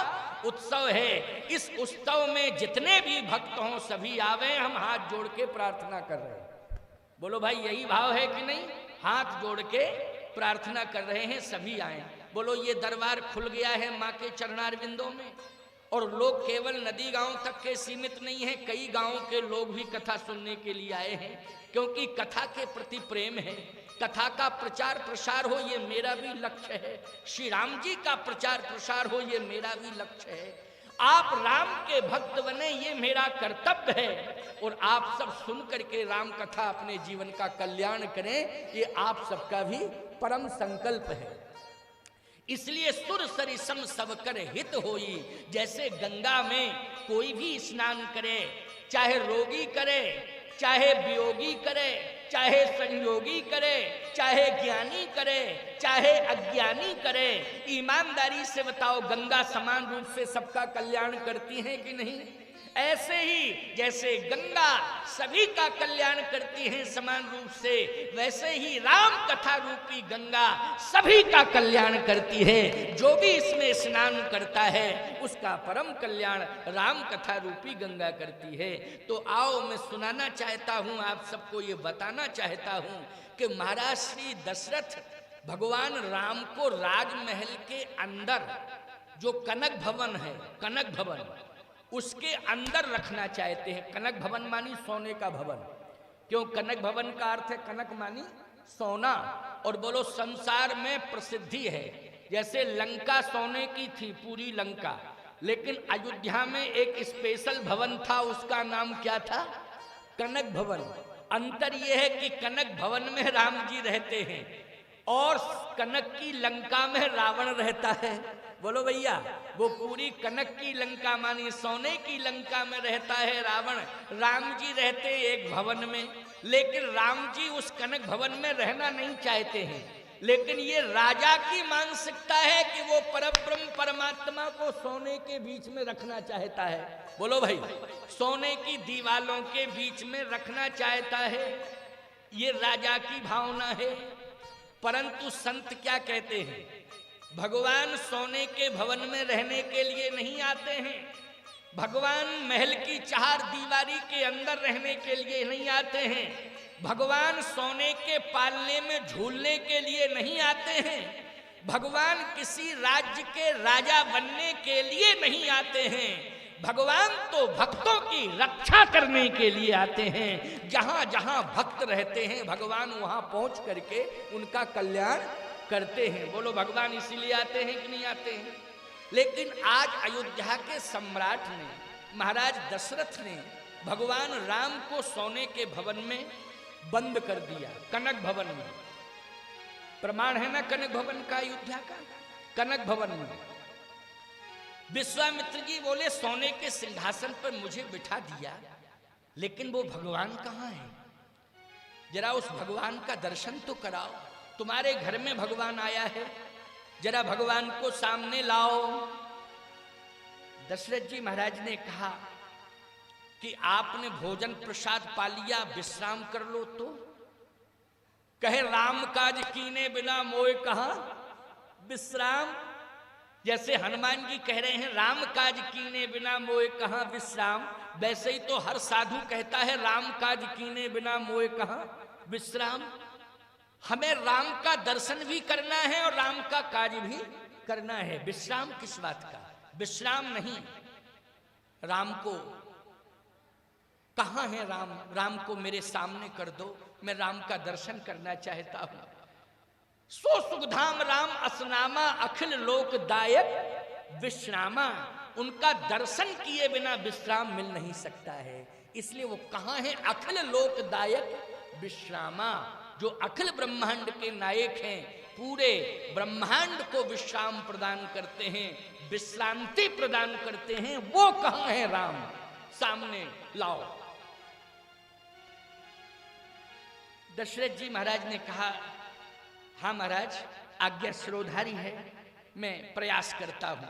उत्सव है। इस उत्सव में जितने भी भक्त हों सभी आवे, हम हाथ जोड़ के प्रार्थना कर रहे हैं। बोलो भाई यही भाव है कि नहीं? हाथ जोड़ के प्रार्थना कर रहे हैं, सभी आए। बोलो ये दरबार खुल गया है माँ के चरणार बिंदों में, और लोग केवल नदी गांव तक के सीमित नहीं है, कई गांवों के लोग भी कथा सुनने के लिए आए हैं, क्योंकि कथा के प्रति प्रेम है, कथा का प्रचार प्रसार हो ये मेरा भी लक्ष्य है, श्री राम जी का प्रचार प्रसार हो ये मेरा भी लक्ष्य है, आप राम के भक्त बने ये मेरा कर्तव्य है, और आप सब सुन करके राम कथा अपने जीवन का कल्याण करें ये आप सबका भी परम संकल्प है। इसलिए सुर सरिसम सब कर हित होई। जैसे गंगा में कोई भी स्नान करे, चाहे रोगी करे, चाहे वियोगी करे, चाहे संयोगी करे, चाहे ज्ञानी करे, चाहे अज्ञानी करे, ईमानदारी से बताओ गंगा समान रूप से सबका कल्याण करती है कि नहीं? ऐसे ही जैसे गंगा सभी का कल्याण करती है समान रूप से, वैसे ही राम कथा रूपी गंगा सभी का कल्याण करती है। जो भी इसमें स्नान करता है उसका परम कल्याण राम कथा रूपी गंगा करती है। तो आओ मैं सुनाना चाहता हूँ, आप सबको ये बताना चाहता हूँ कि महाराज श्री दशरथ भगवान राम को राजमहल के अंदर जो कनक भवन है, कनक भवन, उसके अंदर रखना चाहते हैं। कनक भवन मानी सोने का भवन, क्यों? कनक भवन का अर्थ है कनक मानी सोना, और बोलो संसार में प्रसिद्धि है। जैसे लंका सोने की थी पूरी लंका, लेकिन अयोध्या में एक स्पेशल भवन था, उसका नाम क्या था? कनक भवन। अंतर यह है कि कनक भवन में राम जी रहते हैं और कनक की लंका में रावण रहता है। बोलो भैया, वो पूरी कनक की लंका मानी सोने की लंका में रहता है रावण, राम जी रहते एक भवन में। लेकिन राम जी उस कनक भवन में रहना नहीं चाहते हैं, लेकिन ये राजा की मानसिकता है कि वो परब्रह्म परमात्मा को सोने के बीच में रखना चाहता है। बोलो भाई, सोने की दीवालों के बीच में रखना चाहता है, ये राजा की भावना है। परंतु संत क्या कहते हैं? भगवान सोने के भवन में रहने के लिए नहीं आते हैं, भगवान महल की चार दीवारी के अंदर रहने के लिए नहीं आते हैं, भगवान सोने के पालने में झूलने के लिए नहीं आते हैं, भगवान किसी राज्य के राजा बनने के लिए नहीं आते हैं, भगवान तो भक्तों की रक्षा करने के लिए आते हैं। जहां जहां भक्त रहते हैं भगवान वहां पहुंच करके उनका कल्याण करते हैं। बोलो भगवान इसीलिए आते हैं कि नहीं आते हैं? लेकिन आज अयोध्या के सम्राट ने, महाराज दशरथ ने भगवान राम को सोने के भवन में बंद कर दिया, कनक भवन में। प्रमाण है ना कनक भवन का, अयोध्या का कनक भवन में। विश्वामित्र जी बोले सोने के सिंहासन पर मुझे बिठा दिया, लेकिन वो भगवान कहाँ है? जरा उस भगवान का दर्शन तो कराओ। तुम्हारे घर में भगवान आया है, जरा भगवान को सामने लाओ। दशरथ जी महाराज ने कहा कि आपने भोजन प्रसाद पा लिया, विश्राम कर लो। तो कहे राम काज कीने बिना मोए कहां विश्राम। जैसे हनुमान जी कह रहे हैं राम काज कीने बिना मोए कहां विश्राम, वैसे ही तो हर साधु कहता है राम काज कीने बिना मोए कहां विश्राम। हमें राम का दर्शन भी करना है और राम का काज भी करना है। विश्राम किस बात का? विश्राम नहीं। राम को कहां है? राम को मेरे सामने कर दो, मैं राम का दर्शन करना चाहता हूं। सो सुखधाम राम असनामा अखिल लोकदायक विश्रामा। उनका दर्शन किए बिना विश्राम मिल नहीं सकता है, इसलिए वो कहां है? अखिल लोकदायक विश्रामा, जो अखिल ब्रह्मांड के नायक हैं, पूरे ब्रह्मांड को विश्राम प्रदान करते हैं, विश्रांति प्रदान करते हैं, वो कहां है? राम सामने लाओ। दशरथ जी महाराज ने कहा हाँ महाराज, आज्ञा शिरोधारी है, मैं प्रयास करता हूं।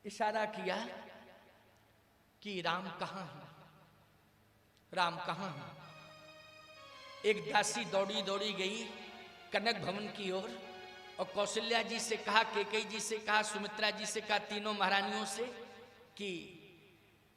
इशारा किया कि राम कहां है? राम कहां है? एक दासी दौड़ी दौड़ी गई कनक भवन की ओर और कौशल्या जी से कहा, कैकेयी जी से कहा, सुमित्रा जी से कहा, तीनों महारानियों से कि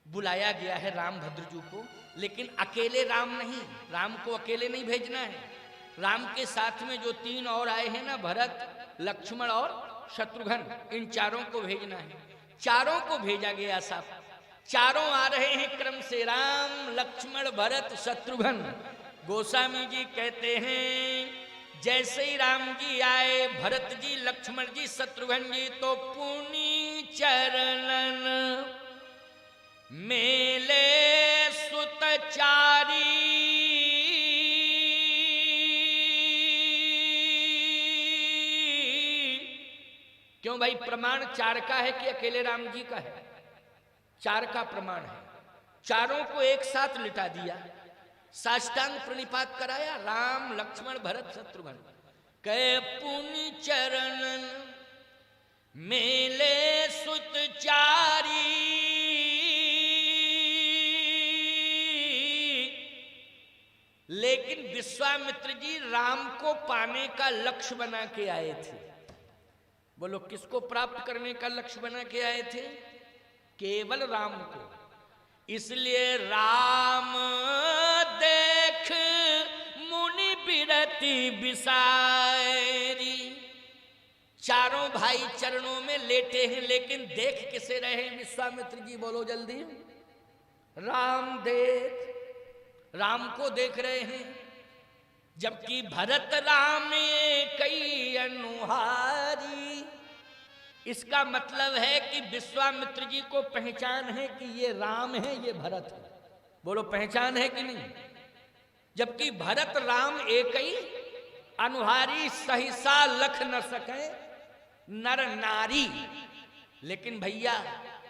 बुलाया गया है राम भद्रजू को, लेकिन अकेले राम नहीं, राम को अकेले नहीं भेजना है। राम के साथ में जो तीन और आए हैं ना, भरत, लक्ष्मण और शत्रुघ्न, इन चारों को भेजना है। चारों को भेजा गया साहब, चारों आ रहे हैं क्रम से, राम लक्ष्मण भरत शत्रुघ्न। गोस्वामी जी कहते हैं जैसे ही राम जी आए, भरत जी, लक्ष्मण जी, शत्रुघ्न जी, तो पुनि चरणन मेले सुतचारी। क्यों भाई? प्रमाण चार का है कि अकेले राम जी का है? चार का प्रमाण है। चारों को एक साथ लिटा दिया, साष्टांग प्रणिपात कराया, राम लक्ष्मण भरत शत्रुघ्न। कहे पुनि चरणन मेले सुतचारी। लेकिन विश्वामित्र जी राम को पाने का लक्ष्य बना के आए थे। बोलो किसको प्राप्त करने का लक्ष्य बना के आए थे? केवल राम को। इसलिए राम देख मुनि बिरति बिसारी। चारों भाई चरणों में लेटे हैं, लेकिन देख किसे रहे हैं विश्वामित्र जी? बोलो जल्दी। राम देख, राम को देख रहे हैं। जबकि भरत राम कई अनुहारी। इसका मतलब है कि विश्वामित्र जी को पहचान है कि ये राम है, ये भरत है। बोलो पहचान है कि नहीं? जबकि भरत राम एक ही अनुहारी, सहसा लख न सके नर नारी। लेकिन भैया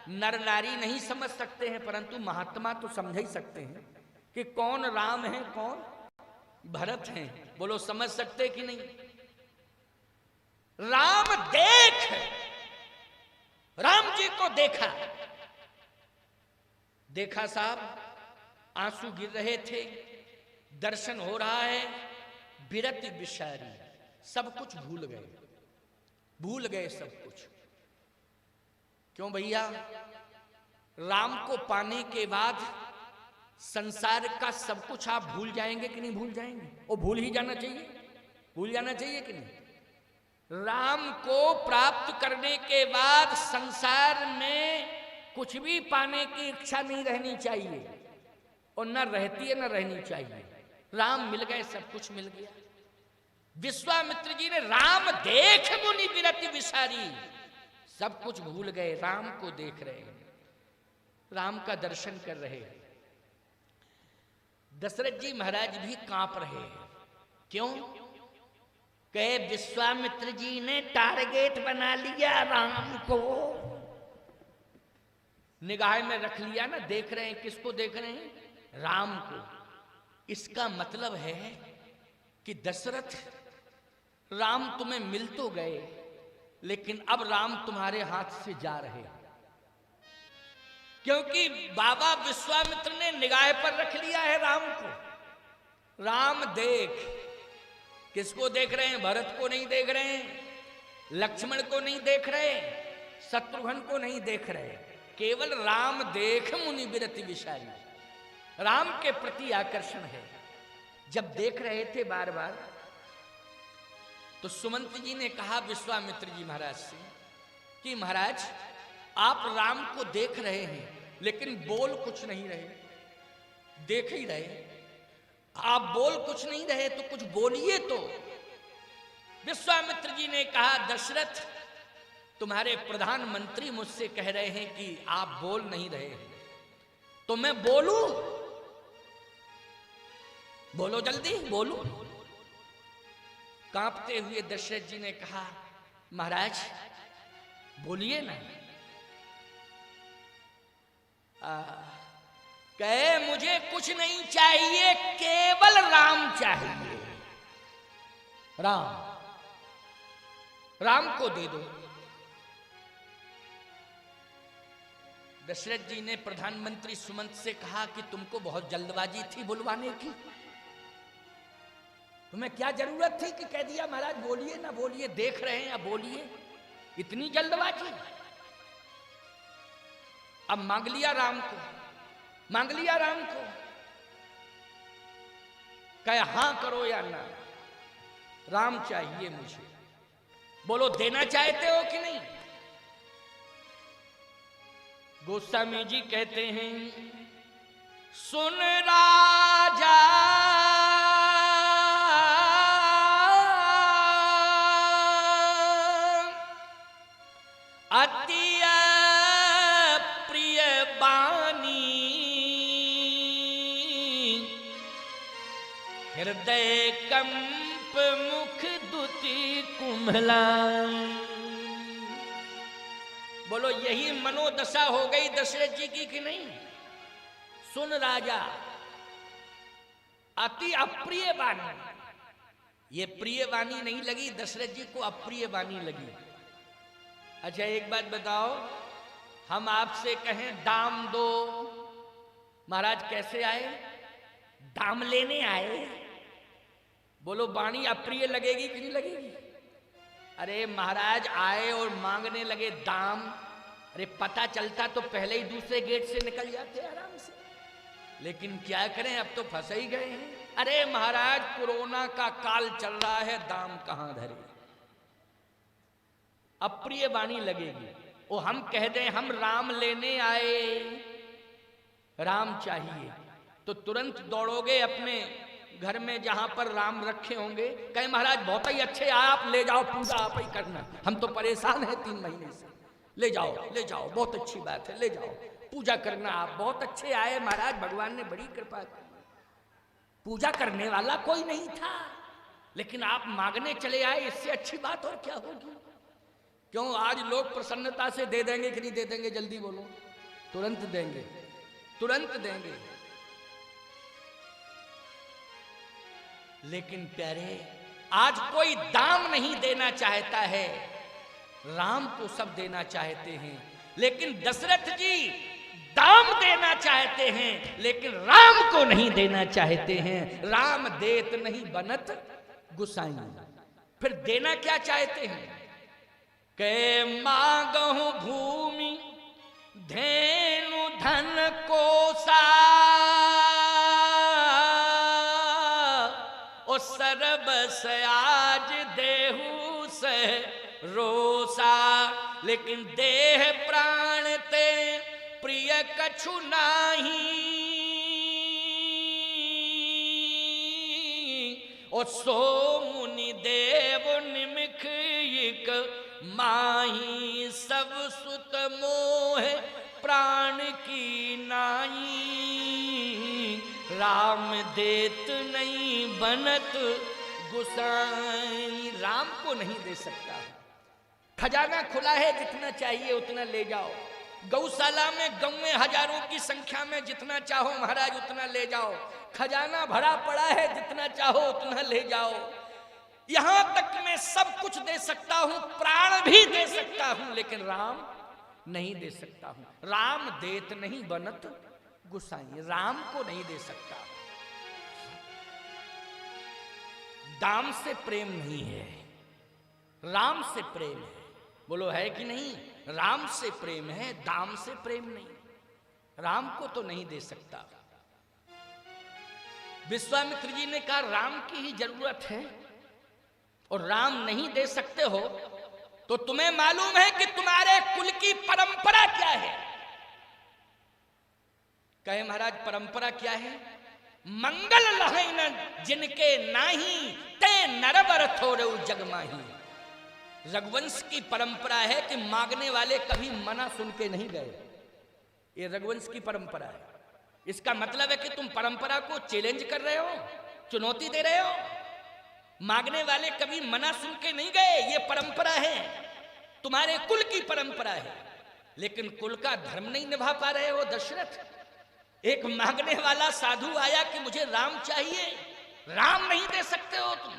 नर नारी नहीं समझ सकते हैं, परंतु महात्मा तो समझ ही सकते हैं कि कौन राम है, कौन भरत हैं। बोलो समझ सकते कि नहीं? राम देख, राम जी को देखा, देखा साहब, आंसू गिर रहे थे, दर्शन हो रहा है, बिरति बिसारी, सब कुछ भूल गए, भूल गए सब कुछ। क्यों भैया? राम को पाने के बाद संसार का सब कुछ आप भूल जाएंगे कि नहीं भूल जाएंगे? वो भूल ही जाना चाहिए, भूल जाना चाहिए कि नहीं? राम को प्राप्त करने के बाद संसार में कुछ भी पाने की इच्छा नहीं रहनी चाहिए, और न रहती है न रहनी चाहिए। राम मिल गए, सब कुछ मिल गया। विश्वामित्र जी ने राम देख मुनि बिरति बिसारी, सब कुछ भूल गए, राम को देख रहे हैं, राम का दर्शन कर रहे हैं। दशरथ जी महाराज भी कांप रहे हैं। क्यों? कहे विश्वामित्र जी ने टारगेट बना लिया राम को, निगाह में रख लिया ना, देख रहे हैं किसको देख रहे हैं? राम को। इसका मतलब है कि दशरथ, राम तुम्हें मिल तो गए, लेकिन अब राम तुम्हारे हाथ से जा रहे, क्योंकि बाबा विश्वामित्र ने निगाह पर रख लिया है राम को। राम देख, किसको देख रहे हैं? भरत को नहीं देख रहे हैं, लक्ष्मण को नहीं देख रहे, शत्रुघ्न को नहीं देख रहे, केवल राम देख मुनि विरति विशारी। राम के प्रति आकर्षण है। जब देख रहे थे बार बार, तो सुमंत जी ने कहा विश्वामित्र जी महाराज से कि महाराज आप राम को देख रहे हैं लेकिन बोल कुछ नहीं रहे, देख ही रहे, आप बोल कुछ नहीं रहे तो कुछ बोलिए तो। विश्वामित्र जी ने कहा दशरथ, तुम्हारे प्रधानमंत्री मुझसे कह रहे हैं कि आप बोल नहीं रहे हैं, तो मैं बोलूं? बोलो जल्दी, बोलो। कांपते हुए दशरथ जी ने कहा महाराज बोलिए ना। कहे मुझे कुछ नहीं चाहिए, केवल राम चाहिए। राम, राम को दे दो। दशरथ जी ने प्रधानमंत्री सुमंत से कहा कि तुमको बहुत जल्दबाजी थी बुलवाने की, तुम्हें क्या जरूरत थी कि कह दिया महाराज बोलिए ना बोलिए, देख रहे हैं, अब बोलिए, इतनी जल्दबाजी। अब मांग लिया राम को, मांग लिया राम को। कहे हां करो या ना, राम चाहिए मुझे। बोलो देना चाहते हो कि नहीं? गोस्वामी जी कहते हैं सुन राजा अति प्रिय बानी, हृदय कंप मुख दुति कुम्भला। बोलो यही मनोदशा हो गई दशरथ जी की कि नहीं? सुन राजा, अति अप्रिय वाणी। ये प्रिय वाणी नहीं लगी दशरथ जी को, अप्रिय वाणी लगी। अच्छा एक बात बताओ, हम आपसे कहें दाम दो, महाराज कैसे आए? दाम लेने आए। बोलो वाणी अप्रिय लगेगी कि नहीं लगेगी? अरे महाराज आए और मांगने लगे दाम, अरे पता चलता तो पहले ही दूसरे गेट से निकल जाते आराम से, लेकिन क्या करें, अब तो फंस ही गए हैं। अरे महाराज कोरोना का काल चल रहा है, दाम कहां धरे? अप्रिय वाणी लगेगी। वो हम कह दें हम राम लेने आए, राम चाहिए, तो तुरंत दौड़ोगे अपने घर में जहां पर राम रखे होंगे, कहे महाराज बहुत ही अच्छे आए, आप ले जाओ, पूजा आप ही करना, हम तो परेशान हैं 3 महीने से, ले जाओ ले जाओ, बहुत अच्छी बात है, ले जाओ पूजा करना, आप बहुत अच्छे आए महाराज, भगवान ने बड़ी कृपा की। पूजा करने वाला कोई नहीं था, लेकिन आप मांगने चले आए, इससे अच्छी बात और क्या होगी? क्यों आज लोग प्रसन्नता से दे देंगे कि नहीं दे देंगे? जल्दी बोलो। तुरंत देंगे, तुरंत देंगे। लेकिन प्यारे आज कोई दाम नहीं देना चाहता है, राम को सब देना चाहते हैं। लेकिन दशरथ जी दाम देना चाहते हैं, लेकिन राम को नहीं देना चाहते हैं। राम देत नहीं बनत गुसाई। फिर देना क्या चाहते हैं? के मांगहु भूमि धेनु धन कोसा, ओ सरबस आज देहु से रोसा। लेकिन देह प्राण ते प्रिय कछु नाही, ओ सो मुनि देव निमिख इक माही। सब सुत मोह प्राण की नाई, राम देत नहीं बनत गुसाई राम को नहीं दे सकता। खजाना खुला है, जितना चाहिए उतना ले जाओ। गौशाला में गौएं हजारों की संख्या में, जितना चाहो महाराज उतना ले जाओ। खजाना भरा पड़ा है, जितना चाहो उतना ले जाओ। यहां तक मैं सब कुछ दे सकता हूं, प्राण भी दे सकता हूं, लेकिन राम नहीं दे सकता हूं। राम देत नहीं बनत गुसाई, राम को नहीं दे सकता। दाम से प्रेम नहीं है, राम से प्रेम है। बोलो है कि नहीं? राम से प्रेम है, दाम से प्रेम नहीं। राम को तो नहीं दे सकता। विश्वामित्र जी ने कहा राम की ही जरूरत है और राम नहीं दे सकते हो, तो तुम्हें मालूम है कि तुम्हारे कुल की परंपरा क्या है? कहे महाराज परंपरा क्या है? मंगल लहै न जिनके नाही, ते नरवर थोड़े जगमाही। रघुवंश की परंपरा है कि मांगने वाले कभी मना सुन के नहीं गए। ये रघुवंश की परंपरा है। इसका मतलब है कि तुम परंपरा को चैलेंज कर रहे हो, चुनौती दे रहे हो। मांगने वाले कभी मना सुन के नहीं गए, ये परंपरा है, तुम्हारे कुल की परंपरा है। लेकिन कुल का धर्म नहीं निभा पा रहे हो दशरथ। एक मांगने वाला साधु आया कि मुझे राम चाहिए, राम नहीं दे सकते हो तुम।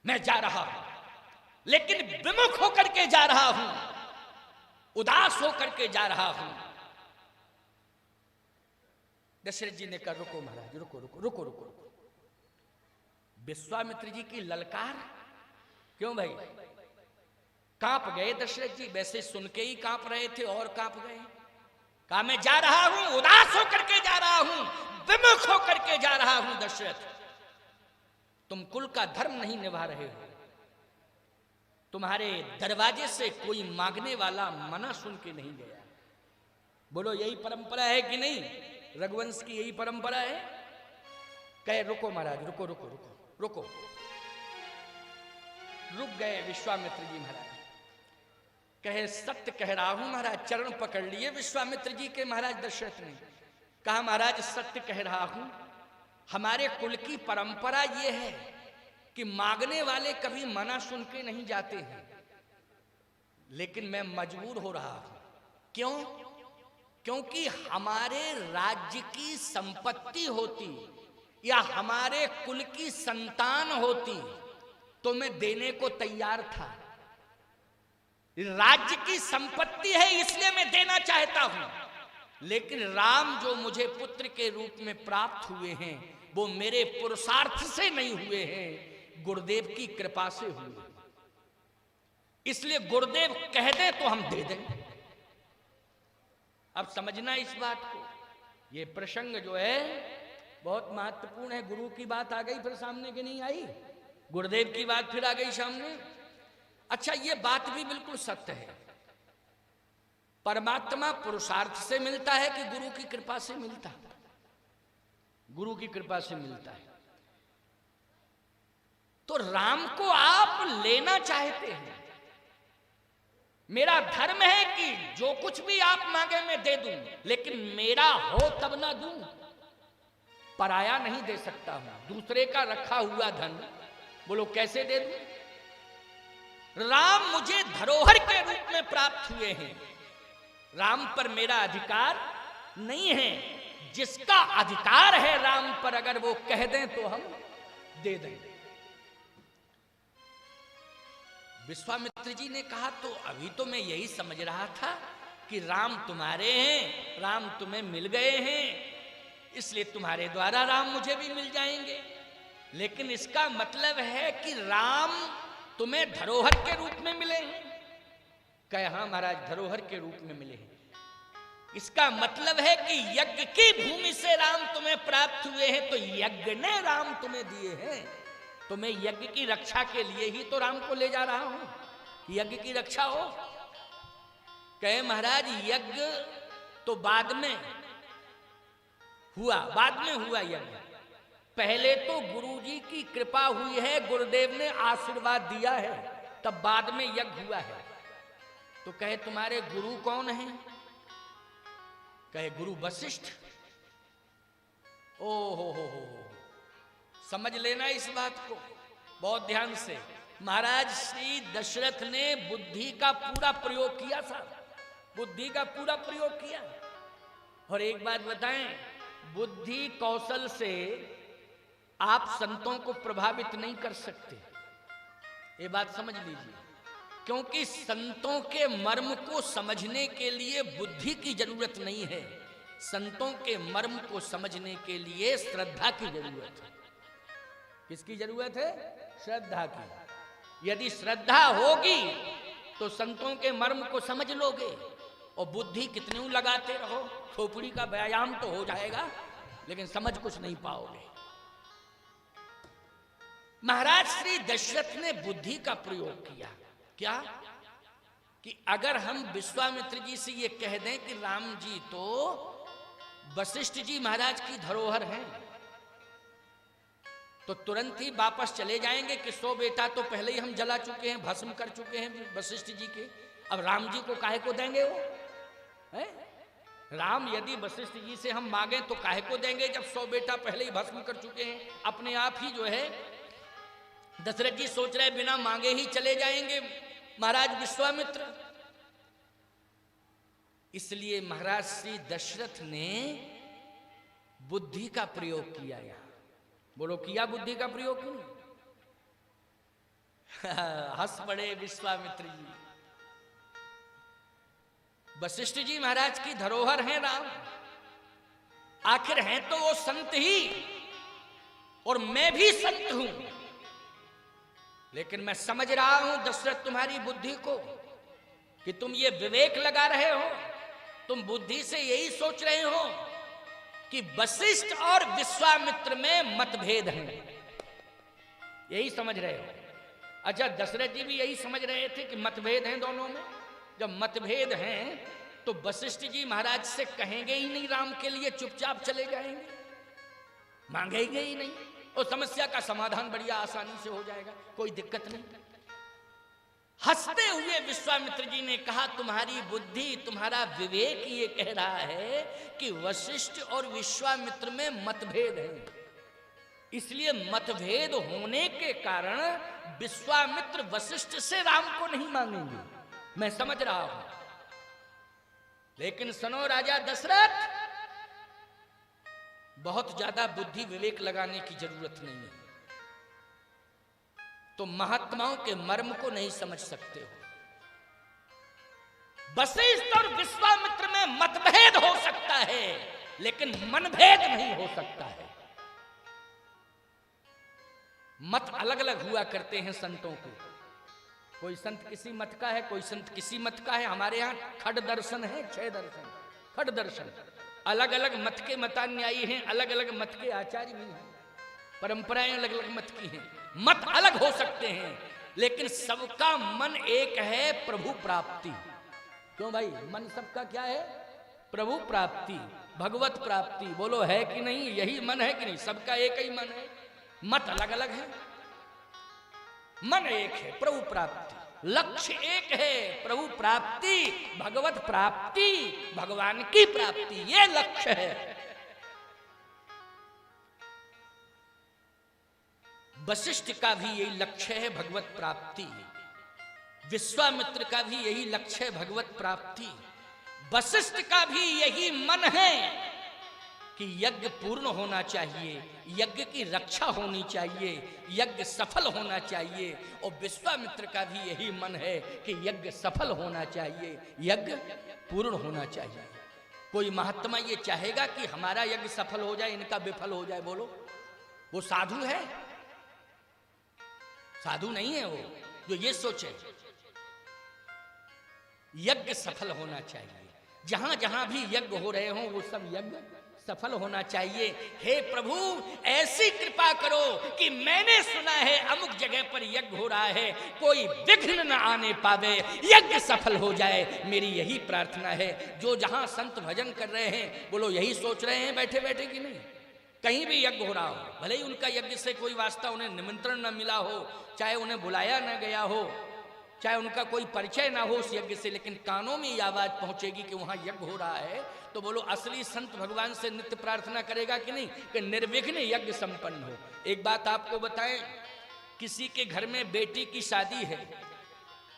मैं जा रहा हूं, लेकिन विमुख होकर के जा रहा हूं, उदास होकर के जा रहा हूं। दशरथ जी ने कहा रुको महाराज, रुको रुको रुको रुको रुको। विश्वामित्र जी की ललकार, क्यों भाई? कांप गए दशरथ जी। वैसे सुन के ही कांप रहे थे और कांप गए। कहा मैं जा रहा हूं, उदास होकर के जा रहा हूं, विमुख होकर के जा रहा हूं। दशरथ, तुम कुल का धर्म नहीं निभा रहे हो। तुम्हारे दरवाजे से कोई मांगने वाला मना सुन के नहीं गया। बोलो यही परंपरा है कि नहीं? रघुवंश की यही परंपरा है। कहे रुको महाराज, रुको रुको रुको रुको। रुक गए विश्वामित्र जी महाराज। कहे सत्य कह रहा हूं महाराज। चरण पकड़ लिए विश्वामित्र जी के महाराज दशरथ ने। कहा महाराज सत्य कह रहा हूं, हमारे कुल की परंपरा ये है कि मांगने वाले कभी मना सुन के नहीं जाते हैं। लेकिन मैं मजबूर हो रहा हूं। क्यों? क्योंकि हमारे राज्य की संपत्ति होती या हमारे कुल की संतान होती तो मैं देने को तैयार था। राज्य की संपत्ति है इसलिए मैं देना चाहता हूं। लेकिन राम जो मुझे पुत्र के रूप में प्राप्त हुए हैं वो मेरे पुरुषार्थ से नहीं हुए हैं, गुरुदेव की कृपा से हुए। इसलिए गुरुदेव कह दे तो हम दे दें। अब समझना इस बात को। ये प्रसंग जो है बहुत महत्वपूर्ण है। गुरु की बात आ गई फिर सामने की नहीं आई, गुरुदेव की बात फिर आ गई सामने। अच्छा, ये बात भी बिल्कुल सत्य है। परमात्मा पुरुषार्थ से मिलता है कि गुरु की कृपा से मिलता है? गुरु की कृपा से मिलता है। तो राम को आप लेना चाहते हैं। मेरा धर्म है कि जो कुछ भी आप मांगे मैं दे दूं, लेकिन मेरा हो तब ना दूं। पराया नहीं दे सकता हूं, दूसरे का रखा हुआ धन। बोलो कैसे दे दूं? राम मुझे धरोहर के रूप में प्राप्त हुए हैं। राम पर मेरा अधिकार नहीं है। जिसका अधिकार है राम पर, अगर वो कह दें तो हम दे देंगे। विश्वामित्र जी ने कहा तो अभी तो मैं यही समझ रहा था कि राम तुम्हारे हैं, राम तुम्हें मिल गए हैं, इसलिए तुम्हारे द्वारा राम मुझे भी मिल जाएंगे। लेकिन इसका मतलब है कि राम तुम्हें धरोहर के रूप में मिले हैं? कहे हाँ महाराज, धरोहर के रूप में मिले हैं। इसका मतलब है कि यज्ञ की भूमि से राम तुम्हें प्राप्त हुए हैं, तो यज्ञ ने राम तुम्हें दिए हैं। तो मैं यज्ञ की रक्षा के लिए ही तो राम को ले जा रहा हूं, यज्ञ की रक्षा हो। कहे महाराज यज्ञ तो बाद में हुआ, बाद में हुआ यज्ञ। पहले तो गुरुजी की कृपा हुई है, गुरुदेव ने आशीर्वाद दिया है, तब बाद में यज्ञ हुआ है। तो कहे तुम्हारे गुरु कौन हैं? कहे गुरु वशिष्ठ। ओ हो, समझ लेना इस बात को बहुत ध्यान से। महाराज श्री दशरथ ने बुद्धि का पूरा प्रयोग किया था, बुद्धि का पूरा प्रयोग किया। और एक बात बताएं, बुद्धि कौशल से आप संतों को प्रभावित नहीं कर सकते, ये बात समझ लीजिए। क्योंकि संतों के मर्म को समझने के लिए बुद्धि की जरूरत नहीं है, संतों के मर्म को समझने के लिए श्रद्धा की जरूरत है। किसकी जरूरत है? श्रद्धा की। यदि श्रद्धा होगी तो संतों के मर्म को समझ लोगे, और बुद्धि कितने लगाते रहो, खोपड़ी का व्यायाम तो हो जाएगा लेकिन समझ कुछ नहीं पाओगे। महाराज श्री दशरथ ने बुद्धि का प्रयोग किया। क्या? कि अगर हम विश्वामित्र जी से ये कह दें कि राम जी तो वशिष्ठ जी महाराज की धरोहर हैं, तो तुरंत ही वापस चले जाएंगे कि 100 बेटा तो पहले ही हम जला चुके हैं, भस्म कर चुके हैं वशिष्ठ जी के, अब राम जी को काहे को देंगे वो है? राम यदि वशिष्ठ जी से हम मांगे तो काहे को देंगे जब 100 बेटा पहले ही भस्म कर चुके हैं। अपने आप ही जो है दशरथ जी सोच रहे बिना मांगे ही चले जाएंगे महाराज विश्वामित्र। इसलिए महाराज श्री दशरथ ने बुद्धि का प्रयोग किया। यहां बोलो, किया बुद्धि का प्रयोग क्यों? हंस पड़े विश्वामित्र जी। वशिष्ठ जी महाराज की धरोहर हैं राम, आखिर हैं तो वो संत ही, और मैं भी संत हूं। लेकिन मैं समझ रहा हूं दशरथ तुम्हारी बुद्धि को, कि तुम ये विवेक लगा रहे हो, तुम बुद्धि से यही सोच रहे हो कि वशिष्ठ और विश्वामित्र में मतभेद हैं, यही समझ रहे हो। अच्छा, दशरथ जी भी यही समझ रहे थे कि मतभेद हैं दोनों में। जब मतभेद हैं तो वशिष्ठ जी महाराज से कहेंगे ही नहीं राम के लिए, चुपचाप चले जाएंगे, मांगेंगे ही नहीं, और समस्या का समाधान बढ़िया आसानी से हो जाएगा, कोई दिक्कत नहीं। हंसते हुए विश्वामित्र जी ने कहा, तुम्हारी बुद्धि, तुम्हारा विवेक ये कह रहा है कि वशिष्ठ और विश्वामित्र में मतभेद है, इसलिए मतभेद होने के कारण विश्वामित्र वशिष्ठ से राम को नहीं मांगेंगे। मैं समझ रहा हूं, लेकिन सुनो राजा दशरथ, बहुत ज्यादा बुद्धि विवेक लगाने की जरूरत नहीं है, तो महात्माओं के मर्म को नहीं समझ सकते हो। वशिष्ठ और विश्वामित्र में मतभेद हो सकता है लेकिन मनभेद नहीं हो सकता है। मत अलग अलग हुआ करते हैं संतों के, कोई संत किसी मत का है, कोई संत किसी मत का है। हमारे यहाँ खड दर्शन है, 6 दर्शन, खड दर्शन, अलग अलग मत के मतान्यायी हैं, अलग अलग मत के आचार्य भी हैं, परंपराएं अलग अलग मत की हैं, मत अलग हो सकते हैं, लेकिन सबका मन एक है, प्रभु प्राप्ति। क्यों भाई? मन सबका क्या है? प्रभु प्राप्ति, भगवत प्राप्ति। बोलो है कि नहीं? यही मन है कि नहीं? सबका एक ही मन है, मत अलग अलग है, मन एक है, प्रभु प्राप्ति। लक्ष्य एक है, प्रभु प्राप्ति, भगवत प्राप्ति, भगवान की प्राप्ति, ये लक्ष्य है। वशिष्ठ का भी यही लक्ष्य है, भगवत प्राप्ति। विश्वामित्र का भी यही लक्ष्य है, भगवत प्राप्ति। वशिष्ठ का भी यही मन है कि यज्ञ पूर्ण होना चाहिए, यज्ञ की रक्षा होनी चाहिए, यज्ञ सफल होना चाहिए। और विश्वामित्र का भी यही मन है कि यज्ञ सफल होना चाहिए, यज्ञ पूर्ण होना चाहिए। कोई महात्मा ये चाहेगा कि हमारा यज्ञ सफल हो जाए, इनका विफल हो जाए? बोलो, वो साधु है? साधु नहीं है वो जो ये सोचे। यज्ञ सफल होना चाहिए, जहां जहां भी यज्ञ हो रहे हों वो सब यज्ञ सफल होना चाहिए। हे प्रभु, ऐसी कृपा करो कि मैंने सुना है अमुक जगह पर यज्ञ हो रहा है, कोई विघ्न न आने पावे, यज्ञ सफल हो जाए, मेरी यही प्रार्थना है। जो जहां संत भजन कर रहे हैं, बोलो यही सोच रहे हैं बैठे बैठे कि नहीं? कहीं भी यज्ञ हो रहा हो, भले ही उनका यज्ञ से कोई वास्ता, उन्हें निमंत्रण न मिला हो, चाहे उन्हें बुलाया न गया हो, चाहे उनका कोई परिचय ना हो उस यज्ञ से, लेकिन कानों में ये आवाज पहुंचेगी कि वहां यज्ञ हो रहा है, तो बोलो असली संत भगवान से नित्य प्रार्थना करेगा कि नहीं कि निर्विघ्न यज्ञ संपन्न हो। एक बात आपको बताएं, किसी के घर में बेटी की शादी है,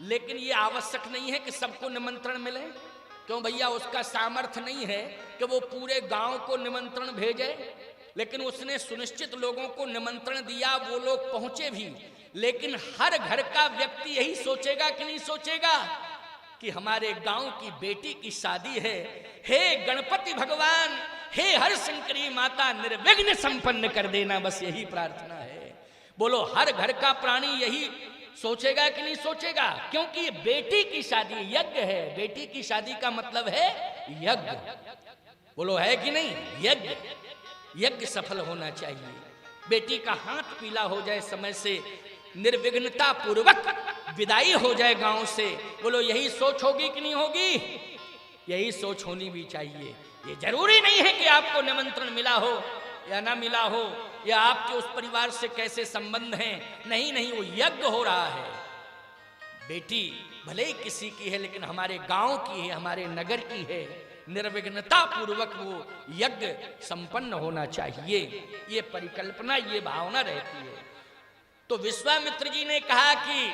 लेकिन ये आवश्यक नहीं है कि सबको निमंत्रण मिले। क्यों भैया? उसका सामर्थ्य नहीं है कि वो पूरे गांव को निमंत्रण भेजे, लेकिन उसने सुनिश्चित लोगों को निमंत्रण दिया, वो लोग पहुंचे भी। लेकिन हर घर का व्यक्ति यही सोचेगा कि नहीं सोचेगा कि हमारे गांव की बेटी की शादी है, हे गणपति भगवान, हे हर शंकरी माता निर्विघ्न संपन्न कर देना, बस यही प्रार्थना है। बोलो हर घर का प्राणी यही सोचेगा कि नहीं सोचेगा? क्योंकि ये बेटी की शादी यज्ञ है, बेटी की शादी का मतलब है यज्ञ। बोलो है कि नहीं? यज्ञ, यज्ञ सफल होना चाहिए। बेटी का हाथ पीला हो जाए समय से, निर्विघ्नता पूर्वक विदाई हो जाए गांव से, बोलो यही सोच होगी कि नहीं होगी? यही सोच होनी भी चाहिए। ये जरूरी नहीं है कि आपको निमंत्रण मिला हो या ना मिला हो, या आपके उस परिवार से कैसे संबंध हैं, नहीं नहीं, वो यज्ञ हो रहा है। बेटी भले ही किसी की है, लेकिन हमारे गांव की है, हमारे नगर की है, निर्विघ्नता पूर्वक वो यज्ञ संपन्न होना चाहिए। ये परिकल्पना, ये भावना रहती है। तो विश्वामित्र जी ने कहा कि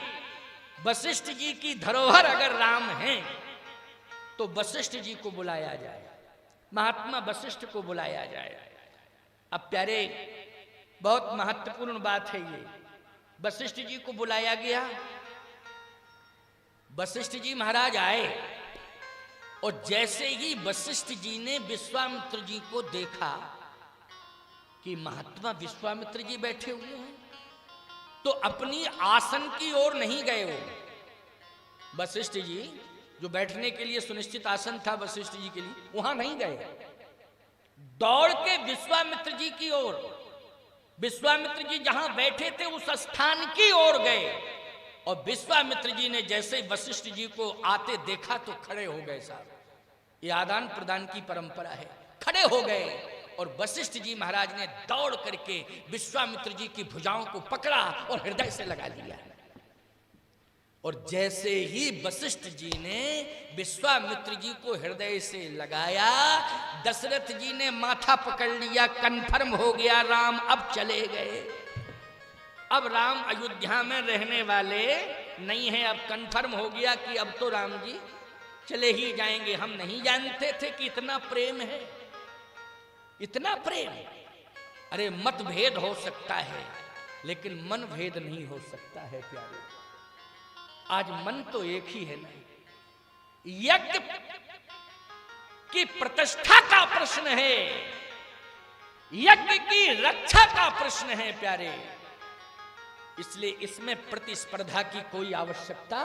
वशिष्ठ जी की धरोहर अगर राम हैं, तो वशिष्ठ जी को बुलाया जाए, महात्मा वशिष्ठ को बुलाया जाए। अब प्यारे, बहुत महत्वपूर्ण बात है ये। वशिष्ठ जी को बुलाया गया, वशिष्ठ जी महाराज आए, और जैसे ही वशिष्ठ जी ने विश्वामित्र जी को देखा कि महात्मा विश्वामित्र जी बैठे हुए हैं, तो अपनी आसन की ओर नहीं गए। वो वशिष्ठ जी जो बैठने के लिए सुनिश्चित आसन था वशिष्ठ जी के लिए, वहां नहीं गए, दौड़ के विश्वामित्र जी की ओर, विश्वामित्र जी जहां बैठे थे उस स्थान की ओर गए। और विश्वामित्र जी ने जैसे वशिष्ठ जी को आते देखा तो खड़े हो गए। साहब, ये आदान प्रदान की परंपरा है। खड़े हो गए और वशिष्ठ जी महाराज ने दौड़ करके विश्वामित्र जी की भुजाओं को पकड़ा और हृदय से लगा लिया। और जैसे ही वशिष्ठ जी ने विश्वामित्र जी को हृदय से लगाया, दशरथ जी ने माथा पकड़ लिया, कन्फर्म हो गया राम अब चले गए। अब राम अयोध्या में रहने वाले नहीं है। अब कन्फर्म हो गया कि अब तो राम जी चले ही जाएंगे। हम नहीं जानते थे कि इतना प्रेम है, इतना प्रेम। अरे मतभेद हो सकता है, लेकिन मन भेद नहीं हो सकता है प्यारे। आज मन तो एक ही है ना। यज्ञ की प्रतिष्ठा का प्रश्न है, यज्ञ की रक्षा का प्रश्न है प्यारे। इसलिए इसमें प्रतिस्पर्धा की कोई आवश्यकता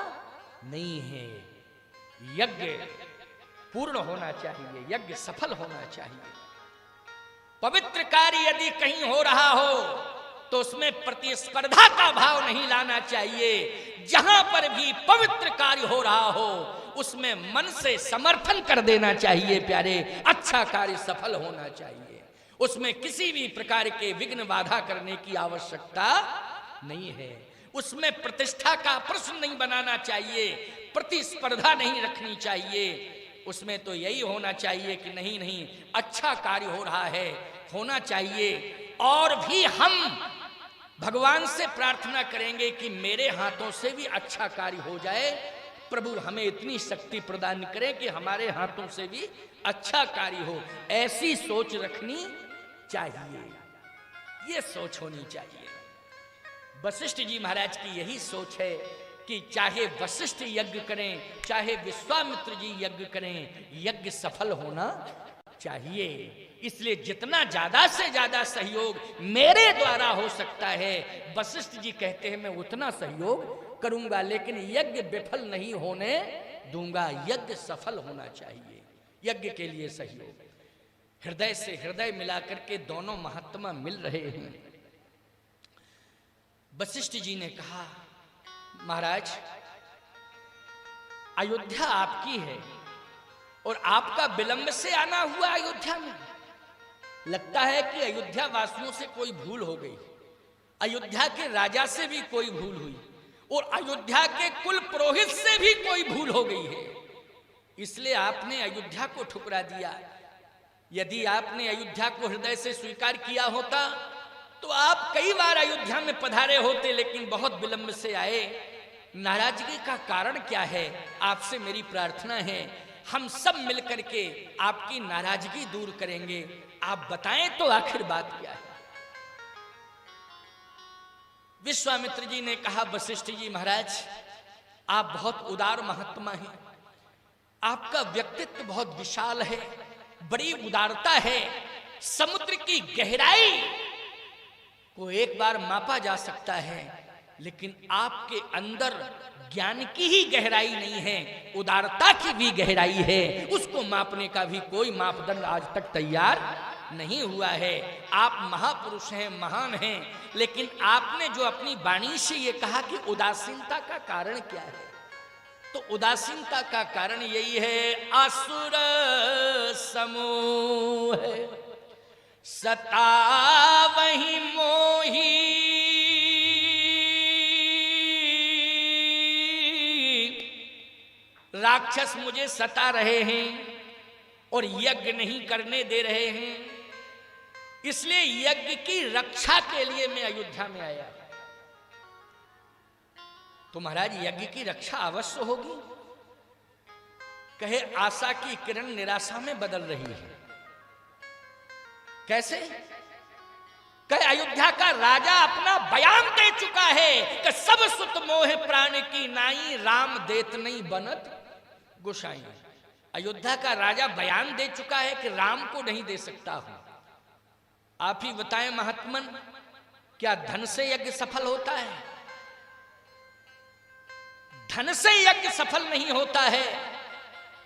नहीं है। यज्ञ पूर्ण होना चाहिए, यज्ञ सफल होना चाहिए। पवित्र कार्य यदि कहीं हो रहा हो तो उसमें प्रतिस्पर्धा का भाव नहीं लाना चाहिए। जहां पर भी पवित्र कार्य हो रहा हो उसमें मन से समर्थन कर देना चाहिए प्यारे। अच्छा कार्य सफल होना चाहिए, उसमें किसी भी प्रकार के विघ्न बाधा करने की आवश्यकता नहीं है। उसमें प्रतिष्ठा का प्रश्न नहीं बनाना चाहिए, प्रतिस्पर्धा नहीं रखनी चाहिए। उसमें तो यही होना चाहिए कि नहीं नहीं, अच्छा कार्य हो रहा है, होना चाहिए। और भी हम भगवान से प्रार्थना करेंगे कि मेरे हाथों से भी अच्छा कार्य हो जाए। प्रभु हमें इतनी शक्ति प्रदान करे कि हमारे हाथों से भी अच्छा कार्य हो। ऐसी सोच रखनी चाहिए, ये सोच होनी चाहिए। वशिष्ठ जी महाराज की यही सोच है कि चाहे वशिष्ठ यज्ञ करें, चाहे विश्वामित्र जी यज्ञ करें, यज्ञ सफल होना चाहिए। इसलिए जितना ज्यादा से ज्यादा सहयोग मेरे द्वारा हो सकता है, वशिष्ठ जी कहते हैं मैं उतना सहयोग करूंगा, लेकिन यज्ञ विफल नहीं होने दूंगा। यज्ञ सफल होना चाहिए, यज्ञ के लिए सहयोग। हृदय से हृदय मिलाकर के दोनों महात्मा मिल रहे हैं। वशिष्ठ जी ने कहा महाराज अयोध्या आपकी है और आपका विलंब से आना हुआ अयोध्या में। लगता है कि अयोध्या वासियों से कोई भूल हो गई, अयोध्या के राजा से भी कोई भूल हुई, और अयोध्या के कुल पुरोहित से भी कोई भूल हो गई है, इसलिए आपने अयोध्या को ठुकरा दिया। यदि आपने अयोध्या को हृदय से स्वीकार किया होता तो आप कई बार अयोध्या में पधारे होते, लेकिन बहुत विलंब से आए। नाराजगी का कारण क्या है? आपसे मेरी प्रार्थना है, हम सब मिलकर के आपकी नाराजगी दूर करेंगे। आप बताएं तो आखिर बात क्या है? विश्वामित्र जी ने कहा, वशिष्ठ जी महाराज, आप बहुत उदार महात्मा हैं, आपका व्यक्तित्व बहुत विशाल है, बड़ी उदारता है। समुद्र की गहराई को एक बार मापा जा सकता है, लेकिन आपके अंदर ज्ञान की ही गहराई नहीं है, उदारता की भी गहराई है। उसको मापने का भी कोई मापदंड आज तक तैयार नहीं हुआ है। आप महापुरुष हैं, महान हैं, लेकिन आपने जो अपनी वाणी से ये कहा कि उदासीनता का कारण क्या है, तो उदासीनता का कारण यही है, असुर समूह सतावहि मोही, राक्षस मुझे सता रहे हैं और यज्ञ नहीं करने दे रहे हैं, इसलिए यज्ञ की रक्षा के लिए मैं अयोध्या में आया। तो महाराज यज्ञ की रक्षा अवश्य होगी। कहे, आशा की किरण निराशा में बदल रही है। कैसे? कहे, अयोध्या का राजा अपना बयान दे चुका है कि सब सुत मोह प्राण की नाई, राम देत नहीं बनत गोसाई। अयोध्या का राजा बयान दे चुका है कि राम को नहीं दे सकता हूं। आप ही बताएं महात्मन, क्या धन से यज्ञ सफल होता है? धन से यज्ञ सफल नहीं होता है।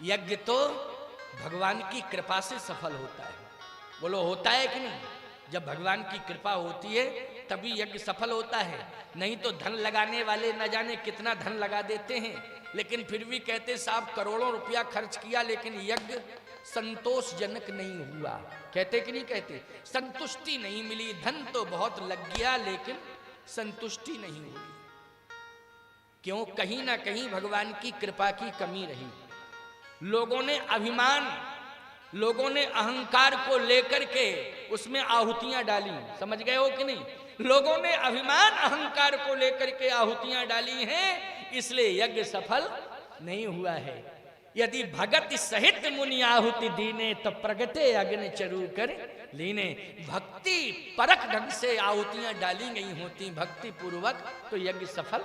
यज्ञ तो भगवान की कृपा से सफल होता है। बोलो, होता है कि नहीं? जब भगवान की कृपा होती है तभी यज्ञ सफल होता है। नहीं तो धन लगाने वाले न जाने कितना धन लगा देते हैं, लेकिन फिर भी कहते साहब करोड़ों रुपया खर्च किया लेकिन यज्ञ संतोषजनक नहीं हुआ। कहते कि नहीं कहते? संतुष्टि नहीं मिली, धन तो बहुत लग गया लेकिन संतुष्टि नहीं हुई। क्यों? कहीं ना कहीं भगवान की कृपा की कमी रही। लोगों ने अभिमान, लोगों ने अहंकार को लेकर के उसमें आहुतियां डाली। समझ गए हो कि नहीं? लोगों ने अभिमान अहंकार को लेकर के आहुतियां डाली हैं, इसलिए यज्ञ सफल नहीं हुआ है। यदि भगत सहित मुनि आहुति दीने तो प्रगटे अग्नि चरु कर लीने। भक्ति परख ढंग से आहुतियां डाली गई होती भक्ति पूर्वक तो यज्ञ सफल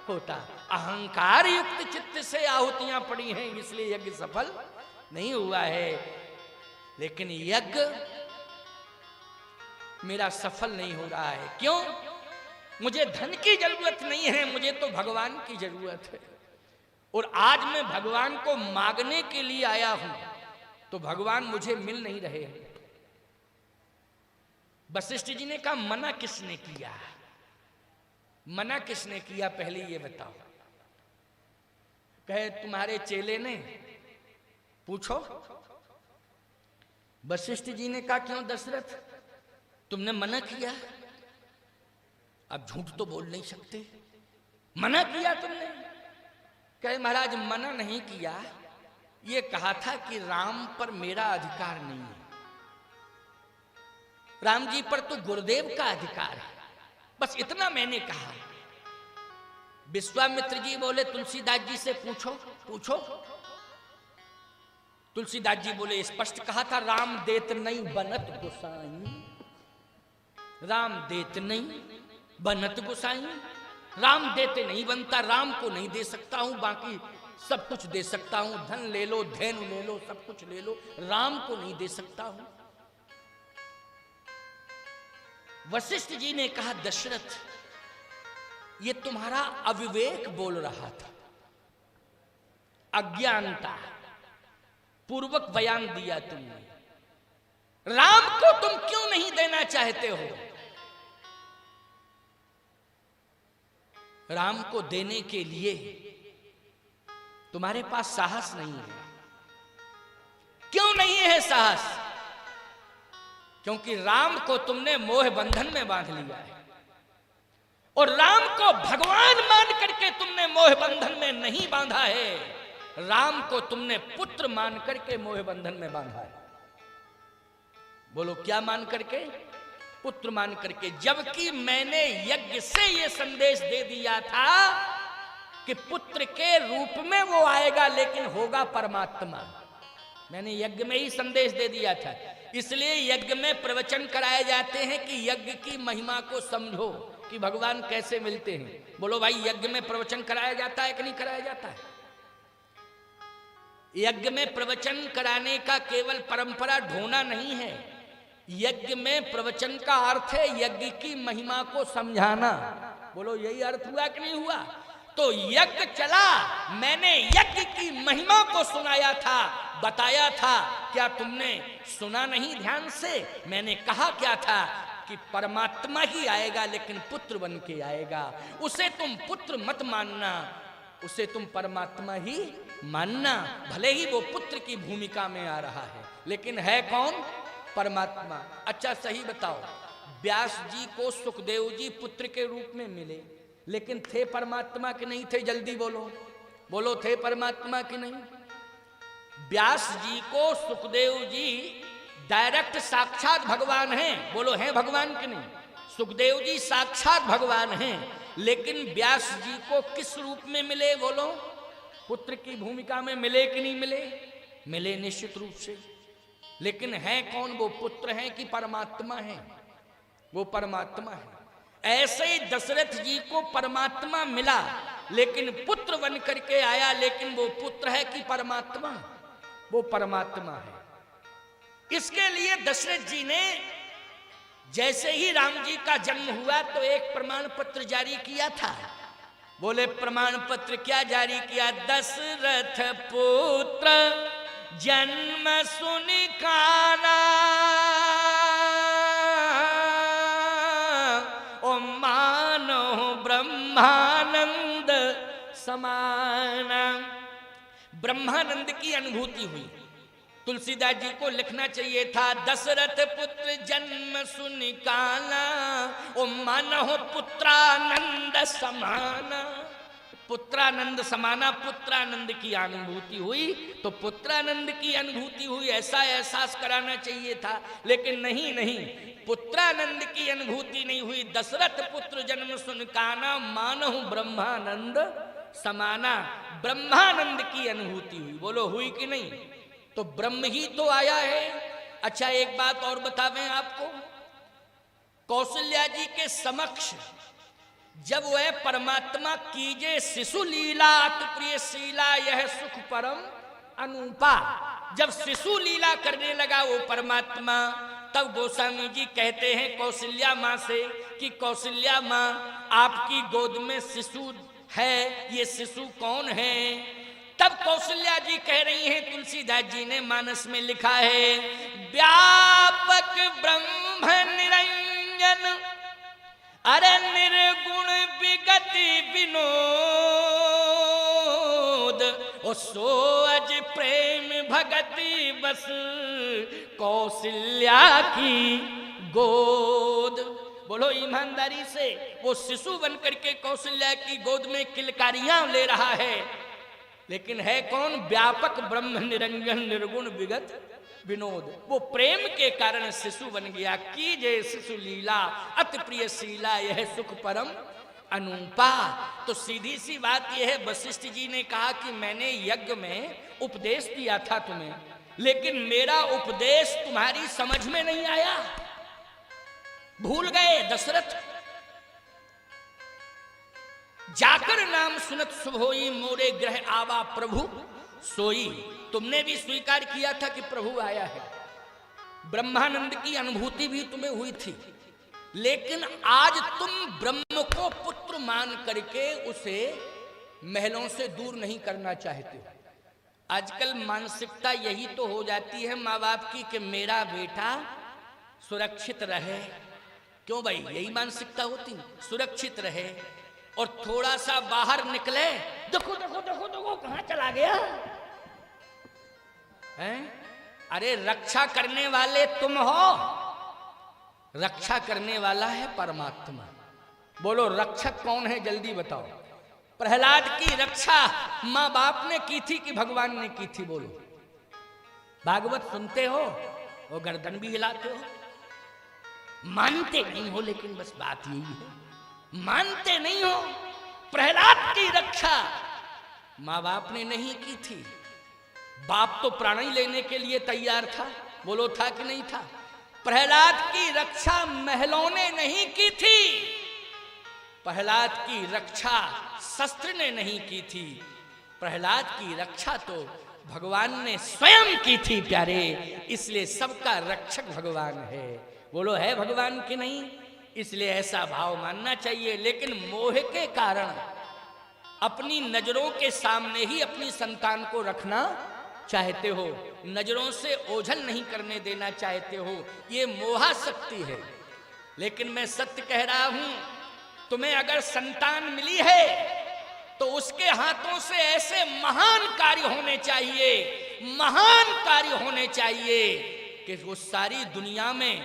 होता। अहंकार युक्त चित्त से आहुतियां पड़ी हैं, इसलिए यज्ञ सफल नहीं हुआ है। लेकिन यज्ञ मेरा सफल नहीं हो रहा है। क्यों? मुझे धन की जरूरत नहीं है, मुझे तो भगवान की जरूरत है। और आज मैं भगवान को मांगने के लिए आया हूं तो भगवान मुझे मिल नहीं रहे हैं। वशिष्ठ जी ने कहा, मना किसने किया? मना किसने किया पहले ये बताओ। कहे, तुम्हारे चेले ने। पूछो। वशिष्ठ जी ने कहा, क्यों दशरथ, तुमने मना किया? अब झूठ तो बोल नहीं सकते, मना किया तुमने? कहे, महाराज मना नहीं किया, ये कहा था कि राम पर मेरा अधिकार नहीं है, राम जी पर तो गुरुदेव का अधिकार है, बस इतना मैंने कहा। विश्वामित्र जी बोले, तुलसीदास जी से पूछो। पूछो। तुलसीदास जी बोले, स्पष्ट कहा था, राम देत नहीं बनत गोसाई। राम देत नहीं बनत गोसाई। राम देते नहीं बनता, राम को नहीं दे सकता हूं, बाकी सब कुछ दे सकता हूं। धन ले लो, धैर्य ले लो, सब कुछ ले लो, राम को नहीं दे सकता हूं। वशिष्ठ जी ने कहा, दशरथ ये तुम्हारा अविवेक बोल रहा था, अज्ञानता पूर्वक बयान दिया तुमने। राम को तुम क्यों नहीं देना चाहते हो? राम को देने के लिए तुम्हारे पास साहस नहीं है। क्यों नहीं है साहस? क्योंकि राम को तुमने मोह बंधन में बांध लिया है। और राम को भगवान मान करके तुमने मोह बंधन में नहीं बांधा है, राम को तुमने पुत्र मान करके मोह बंधन में बांधा है। बोलो क्या मान करके? पुत्र मान करके। जबकि मैंने यज्ञ से यह संदेश दे दिया था कि पुत्र के रूप में वो आएगा, लेकिन होगा परमात्मा। मैंने यज्ञ में ही संदेश दे दिया था। इसलिए यज्ञ में प्रवचन कराए जाते हैं कि यज्ञ की महिमा को समझो कि भगवान कैसे मिलते हैं। बोलो भाई, यज्ञ में प्रवचन कराया जाता है कि नहीं कराया जाता है? यज्ञ में प्रवचन कराने का केवल परंपरा ढोना नहीं है। यज्ञ में प्रवचन का अर्थ है यज्ञ की महिमा को समझाना। बोलो यही अर्थ हुआ कि नहीं हुआ? तो यज्ञ चला, मैंने यज्ञ की महिमा को सुनाया था, बताया था। क्या तुमने सुना नहीं ध्यान से? मैंने कहा क्या था कि परमात्मा ही आएगा, लेकिन पुत्र बन के आएगा। उसे तुम पुत्र मत मानना, उसे तुम परमात्मा ही मानना। भले ही वो पुत्र की भूमिका में आ रहा है, लेकिन है कौन? परमात्मा। अच्छा सही बताओ, व्यास जी को सुखदेव जी पुत्र के रूप में मिले, लेकिन थे परमात्मा के नहीं थे? जल्दी बोलो, बोलो थे परमात्मा की नहीं? व्यास जी को सुखदेव जी डायरेक्ट साक्षात भगवान हैं। बोलो हैं भगवान के नहीं? सुखदेव जी साक्षात भगवान हैं, लेकिन व्यास जी को किस रूप में मिले? बोलो, पुत्र की भूमिका में मिले कि नहीं मिले? मिले निश्चित रूप से। लेकिन है कौन? वो पुत्र हैं कि परमात्मा है? वो परमात्मा है। ऐसे ही दशरथ जी को परमात्मा मिला, लेकिन पुत्र बन करके आया, लेकिन वो पुत्र है कि परमात्मा? वो परमात्मा है। इसके लिए दशरथ जी ने जैसे ही राम जी का जन्म हुआ तो एक प्रमाण पत्र जारी किया था। बोले प्रमाण पत्र क्या जारी किया? दशरथ पुत्र जन्म सुनि काना, ओ मानो ब्रह्मानंद समाना। ब्रह्मानंद की अनुभूति हुई। तुलसीदास जी को लिखना चाहिए था, दशरथ पुत्र जन्म सुनि काना, ओ मानो पुत्रानंद समाना। पुत्रानंद समाना, पुत्रानंद की अनुभूति हुई। तो पुत्रानंद की अनुभूति हुई, ऐसा एहसास कराना चाहिए था, लेकिन नहीं, पुत्रानंद की अनुभूति नहीं हुई। दशरथ पुत्र जन्म सुन काना, मानहु ब्रह्मानंद समाना। ब्रह्मानंद की अनुभूति हुई। बोलो हुई कि नहीं? तो ब्रह्म ही तो आया है। अच्छा एक बात और बतावें आपको, कौशल्या जी के समक्ष जब वह परमात्मा कीजे शिशु लीला अति प्रिय शीला, यह सुख परम अनूपा, जब शिशु लीला करने लगा वो परमात्मा, तब गोस्वामी जी कहते हैं कौशल्या माँ से कि कौशल्या माँ, आपकी गोद में शिशु है, ये शिशु कौन है? तब कौशल्या जी कह रही हैं, तुलसीदास जी ने मानस में लिखा है, व्यापक ब्रह्म निरंजन, अरे निर्गुण विगति विनोद, ओ सो अज प्रेम भगति बस कौशल्या की गोद। बोलो ईमानदारी से, वो शिशु बनकर के कौशल्या की गोद में किलकारियां ले रहा है, लेकिन है कौन? व्यापक ब्रह्म निरंजन निर्गुण विगत विनोद। वो प्रेम के कारण शिशु बन गया। कीजे शिशु लीला अति प्रिय शीला, यह सुख परम अनूपा। तो सीधी सी बात यह है, वशिष्ठ जी ने कहा कि मैंने यज्ञ में उपदेश दिया था तुम्हें, लेकिन मेरा उपदेश तुम्हारी समझ में नहीं आया, भूल गए दशरथ। जाकर नाम सुनत शुभ होई, मोरे ग्रह आवा प्रभु सोई। तुमने भी स्वीकार किया था कि प्रभु आया है, ब्रह्मानंद की अनुभूति भी तुम्हें हुई थी, लेकिन आज तुम ब्रह्म को पुत्र मान करके उसे महलों से दूर नहीं करना चाहते हो। आजकल मानसिकता यही तो हो जाती है माँ बाप की कि मेरा बेटा सुरक्षित रहे। क्यों भाई? यही मानसिकता होती, सुरक्षित रहे। और थोड़ा सा बाहर निकले, देखो देखो देखो देखो कहां चला गया है? अरे रक्षा करने वाले तुम हो, रक्षा करने वाला है परमात्मा। बोलो रक्षक कौन है, जल्दी बताओ। प्रहलाद की रक्षा माँ बाप ने की थी कि भगवान ने की थी? बोलो। भागवत सुनते हो और गर्दन भी हिलाते हो, मानते नहीं हो, लेकिन बस बात यही है, मानते नहीं हो। प्रहलाद की रक्षा माँ बाप ने नहीं की थी। बाप तो प्राण ही लेने के लिए तैयार था, बोलो था कि नहीं था? प्रहलाद की रक्षा महलों ने नहीं की थी, प्रहलाद की रक्षा शस्त्र ने नहीं की थी, प्रहलाद की रक्षा तो भगवान ने स्वयं की थी प्यारे। इसलिए सबका रक्षक भगवान है। बोलो है भगवान की नहीं? इसलिए ऐसा भाव मानना चाहिए। लेकिन मोह के कारण अपनी नजरों के सामने ही अपनी संतान को रखना चाहते हो, नजरों से ओझल नहीं करने देना चाहते हो, ये मोहाशक्ति है। लेकिन मैं सत्य कह रहा हूं, तुम्हें अगर संतान मिली है तो उसके हाथों से ऐसे महान कार्य होने चाहिए, महान कार्य होने चाहिए कि वो सारी दुनिया में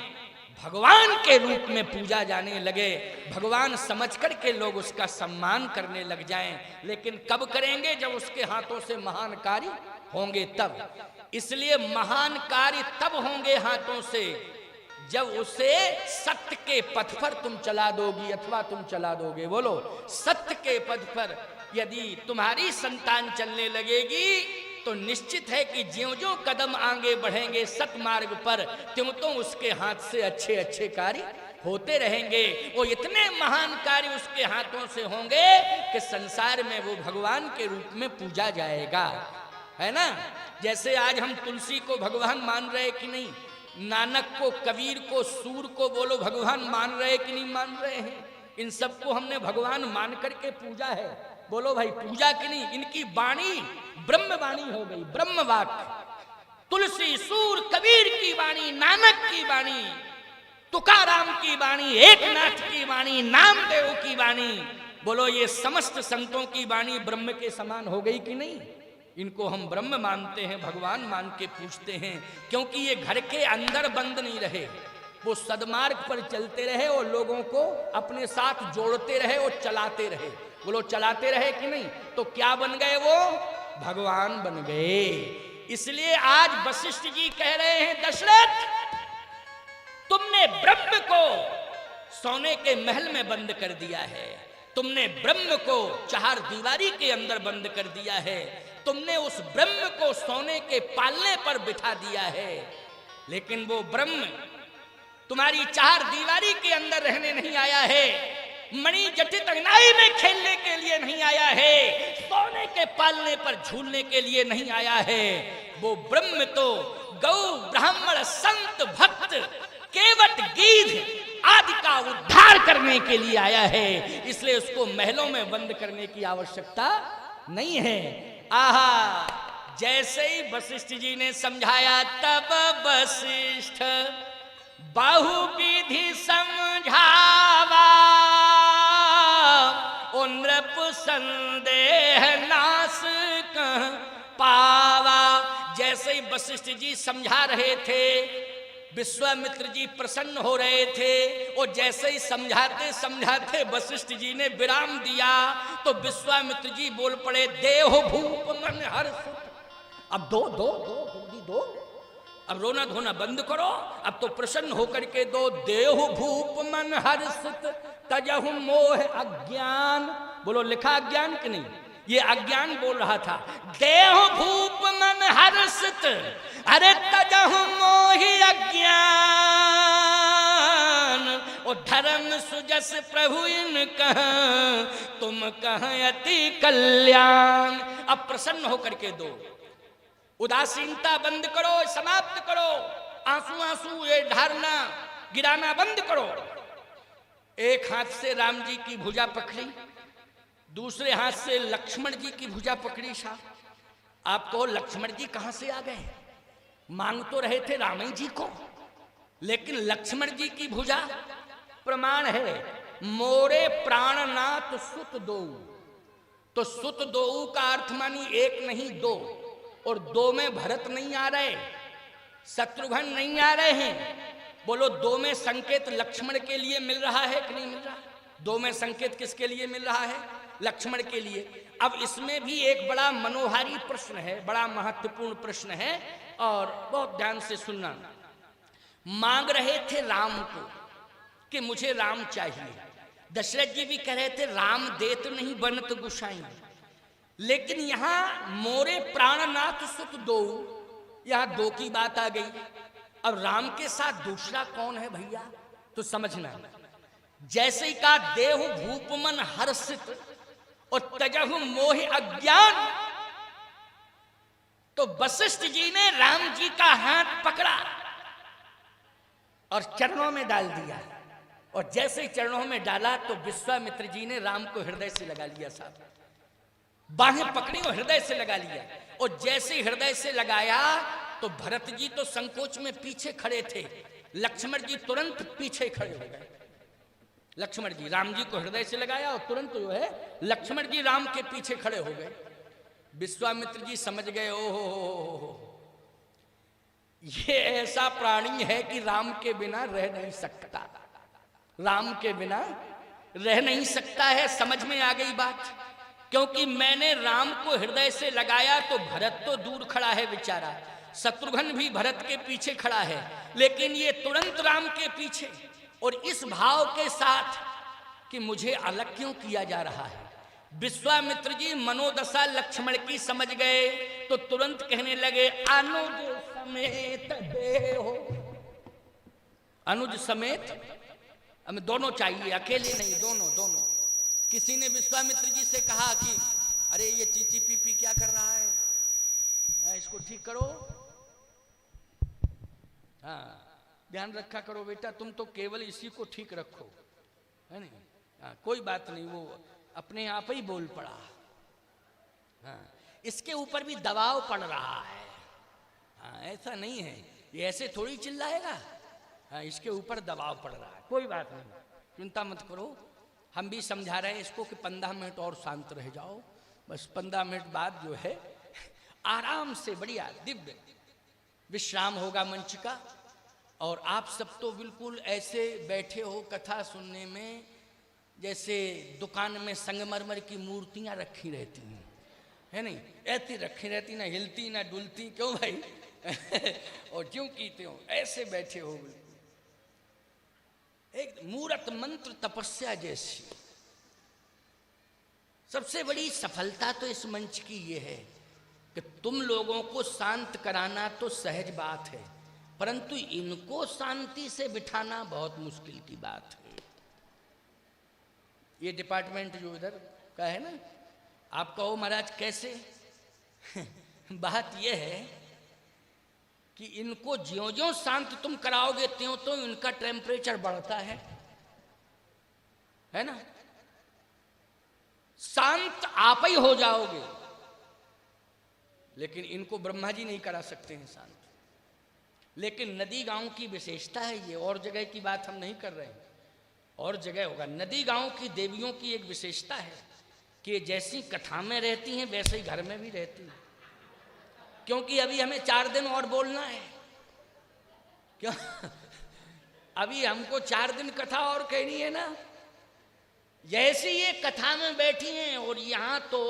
भगवान के रूप में पूजा जाने लगे, भगवान समझ कर के लोग उसका सम्मान करने लग जाएं। लेकिन कब करेंगे? जब उसके हाथों से महान कार्य होंगे तब। इसलिए महान कार्य तब होंगे हाथों से जब उसे सत्य के पथ पर तुम चला दोगी अथवा तुम चला दोगे। बोलो सत्य के पथ पर यदि तुम्हारी संतान चलने लगेगी तो निश्चित है कि ज्यों ज्यों कदम आगे बढ़ेंगे सत्य मार्ग पर, त्यों तो उसके हाथ से अच्छे अच्छे कार्य होते रहेंगे। वो इतने महान कार्य उसके हाथों से होंगे कि संसार में वो भगवान के रूप में पूजा जाएगा, है ना? जैसे आज हम तुलसी को भगवान मान रहे कि नहीं, नानक को, कबीर को, सूर को बोलो भगवान मान रहे कि नहीं मान रहे हैं? इन सबको हमने भगवान मान करके पूजा है। बोलो भाई पूजा कि नहीं? इनकी वाणी ब्रह्म वाणी हो गई, ब्रह्म वाक्य। तुलसी, सूर, कबीर की वाणी, नानक की वाणी, तुकाराम की वाणी, एकनाथ की वाणी, नामदेव की वाणी, बोलो ये समस्त संतों की वाणी ब्रह्म के समान हो गई कि नहीं? इनको हम ब्रह्म मानते हैं, भगवान मान के पूछते हैं, क्योंकि ये घर के अंदर बंद नहीं रहे, वो सदमार्ग पर चलते रहे और लोगों को अपने साथ जोड़ते रहे और चलाते रहे। बोलो चलाते रहे कि नहीं? तो क्या बन गए? वो भगवान बन गए। इसलिए आज वशिष्ठ जी कह रहे हैं, दशरथ तुमने ब्रह्म को सोने के महल में बंद कर दिया है, तुमने ब्रह्म को चार दीवारी के अंदर बंद कर दिया है, तुमने उस ब्रह्म को सोने के पालने पर बिठा दिया है, लेकिन वो ब्रह्म तुम्हारी चार दीवारी के अंदर रहने नहीं आया है, मणि जटित अंगनाई में खेलने के लिए नहीं आया है, सोने के पालने पर झूलने के लिए नहीं आया है। वो ब्रह्म तो गौ, ब्राह्मण, संत, भक्त, केवट, गीध आदि का उद्धार करने के लिए आया है। इसलिए उसको महलों में बंद करने की आवश्यकता नहीं है। आहा, जैसे ही वशिष्ठ जी ने समझाया तब वशिष्ठ बहुविधि समझावा, ओ नृप संदेह नाश कह पावा। जैसे ही वशिष्ठ जी समझा रहे थे, विश्वामित्र जी प्रसन्न हो रहे थे, और जैसे ही समझाते समझाते वशिष्ठ जी ने विराम दिया तो विश्वामित्र जी बोल पड़े, देह भूप मन हर्ष। अब दो दो दो जल्दी दो, अब रोना धोना बंद करो, अब तो प्रसन्न होकर के दो। देह भूप मन हर्षित तजहु मोह अज्ञान। बोलो लिखा अज्ञान कि नहीं? ये अज्ञान बोल रहा था। देह भूप मन हर्षित, अरे तजहु मोहि अज्ञान, और धर्म सुजस प्रभु इन कह, तुम कह अति कल्याण। अब प्रसन्न होकर के दो, उदासीनता बंद करो, समाप्त करो, आंसू आंसू ये ढारना गिराना बंद करो। एक हाथ से राम जी की भुजा पकड़ी, दूसरे हाथ से लक्ष्मण जी की भुजा पकड़ी। साहब आपको लक्ष्मण जी कहां से आ गए? मांग तो रहे थे राम जी को, लेकिन लक्ष्मण जी की भुजा प्रमाण है, मोरे प्राणनाथ सुत दो। तो सुत दो का अर्थ मानी एक नहीं दो, और दो में भरत नहीं आ रहे, शत्रुघ्न नहीं आ रहे हैं। बोलो दो में संकेत लक्ष्मण के लिए मिल रहा है कि नहीं मिल रहा? दो में संकेत किसके लिए मिल रहा है? लक्ष्मण के लिए। अब इसमें भी एक बड़ा मनोहारी प्रश्न है, बड़ा महत्वपूर्ण प्रश्न है, और बहुत ध्यान से सुनना। मांग रहे थे राम को कि मुझे राम चाहिए। दशरथ जी भी कह रहे थे राम देत नहीं बनत गुसाई। लेकिन यहां मोरे प्राणनाथ सुत दो, यहां दो की बात आ गई। अब राम के साथ दूसरा कौन है भैया? तो समझना, जैसे ही का देहु भूप मन हर्षित और तजहु मोह अज्ञान, तो वशिष्ठ जी ने राम जी का हाथ पकड़ा और चरणों में डाल दिया। और जैसे ही चरणों में डाला तो विश्वामित्र जी ने राम को हृदय से लगा लिया। साहब बाहें पकड़ी और हृदय से लगा लिया। और जैसे हृदय से लगाया तो भरत जी तो संकोच में पीछे खड़े थे, लक्ष्मण जी तुरंत पीछे खड़े हो गए। लक्ष्मण जी राम जी को हृदय से लगाया और तुरंत जो है लक्ष्मण जी राम के पीछे खड़े हो गए। विश्वामित्र जी समझ गए, ओहो ये ऐसा प्राणी है कि राम के बिना रह नहीं सकता, राम के बिना रह नहीं सकता है। समझ में आ गई बात, क्योंकि मैंने राम को हृदय से लगाया तो भरत तो दूर खड़ा है बेचारा, शत्रुघ्न भी भरत के पीछे खड़ा है, लेकिन ये तुरंत राम के पीछे, और इस भाव के साथ कि मुझे अलग क्यों किया जा रहा है। विश्वामित्र जी मनोदशा लक्ष्मण की समझ गए तो तुरंत कहने लगे अनुज समेत देहो। अनुज समेत, हमें दोनों चाहिए, अकेले नहीं, दोनों दोनों। किसी ने विश्वामित्र जी से कहा कि अरे ये चीची पीपी क्या कर रहा है, इसको ठीक करो। हाँ ध्यान रखा करो बेटा, तुम तो केवल इसी को ठीक रखो, है नहीं? हाँ कोई बात नहीं, वो अपने आप ही बोल पड़ा। हाँ इसके ऊपर भी दबाव पड़ रहा है। हाँ ऐसा नहीं है, ये ऐसे थोड़ी चिल्लाएगा। हाँ इसके ऊपर दबाव पड़ रहा है, कोई बात नहीं, चिंता मत करो। हम भी समझा रहे हैं इसको कि 15 मिनट और शांत रह जाओ, बस 15 मिनट बाद जो है आराम से बढ़िया दिव्य विश्राम होगा मंच का। और आप सब तो बिल्कुल ऐसे बैठे हो कथा सुनने में जैसे दुकान में संगमरमर की मूर्तियां रखी रहती हैं, है नहीं? ऐसी रखी रहती, ना हिलती ना डुलती, क्यों भाई? और ज्यों की त्यों ऐसे बैठे हो, एक मूर्त मंत्र तपस्या जैसी। सबसे बड़ी सफलता तो इस मंच की ये है कि तुम लोगों को शांत कराना तो सहज बात है, परंतु इनको शांति से बिठाना बहुत मुश्किल की बात है। ये डिपार्टमेंट जो इधर का है ना, आप कहो महाराज कैसे? बात यह है कि इनको ज्यों-ज्यों शांत तुम कराओगे त्यों तो इनका टेम्परेचर बढ़ता है ना? शांत आप ही हो जाओगे, लेकिन इनको ब्रह्मा जी नहीं करा सकते हैं शांत। लेकिन नदी गांव की विशेषता है ये, और जगह की बात हम नहीं कर रहे हैं, और जगह होगा। नदी गांव की देवियों की एक विशेषता है कि जैसी कथा में रहती हैं वैसे ही घर में भी रहती हैं, क्योंकि अभी हमें 4 दिन और बोलना है। क्यों? अभी हमको 4 दिन कथा और कहनी है ना। जैसे ये कथा में बैठी हैं, और यहाँ तो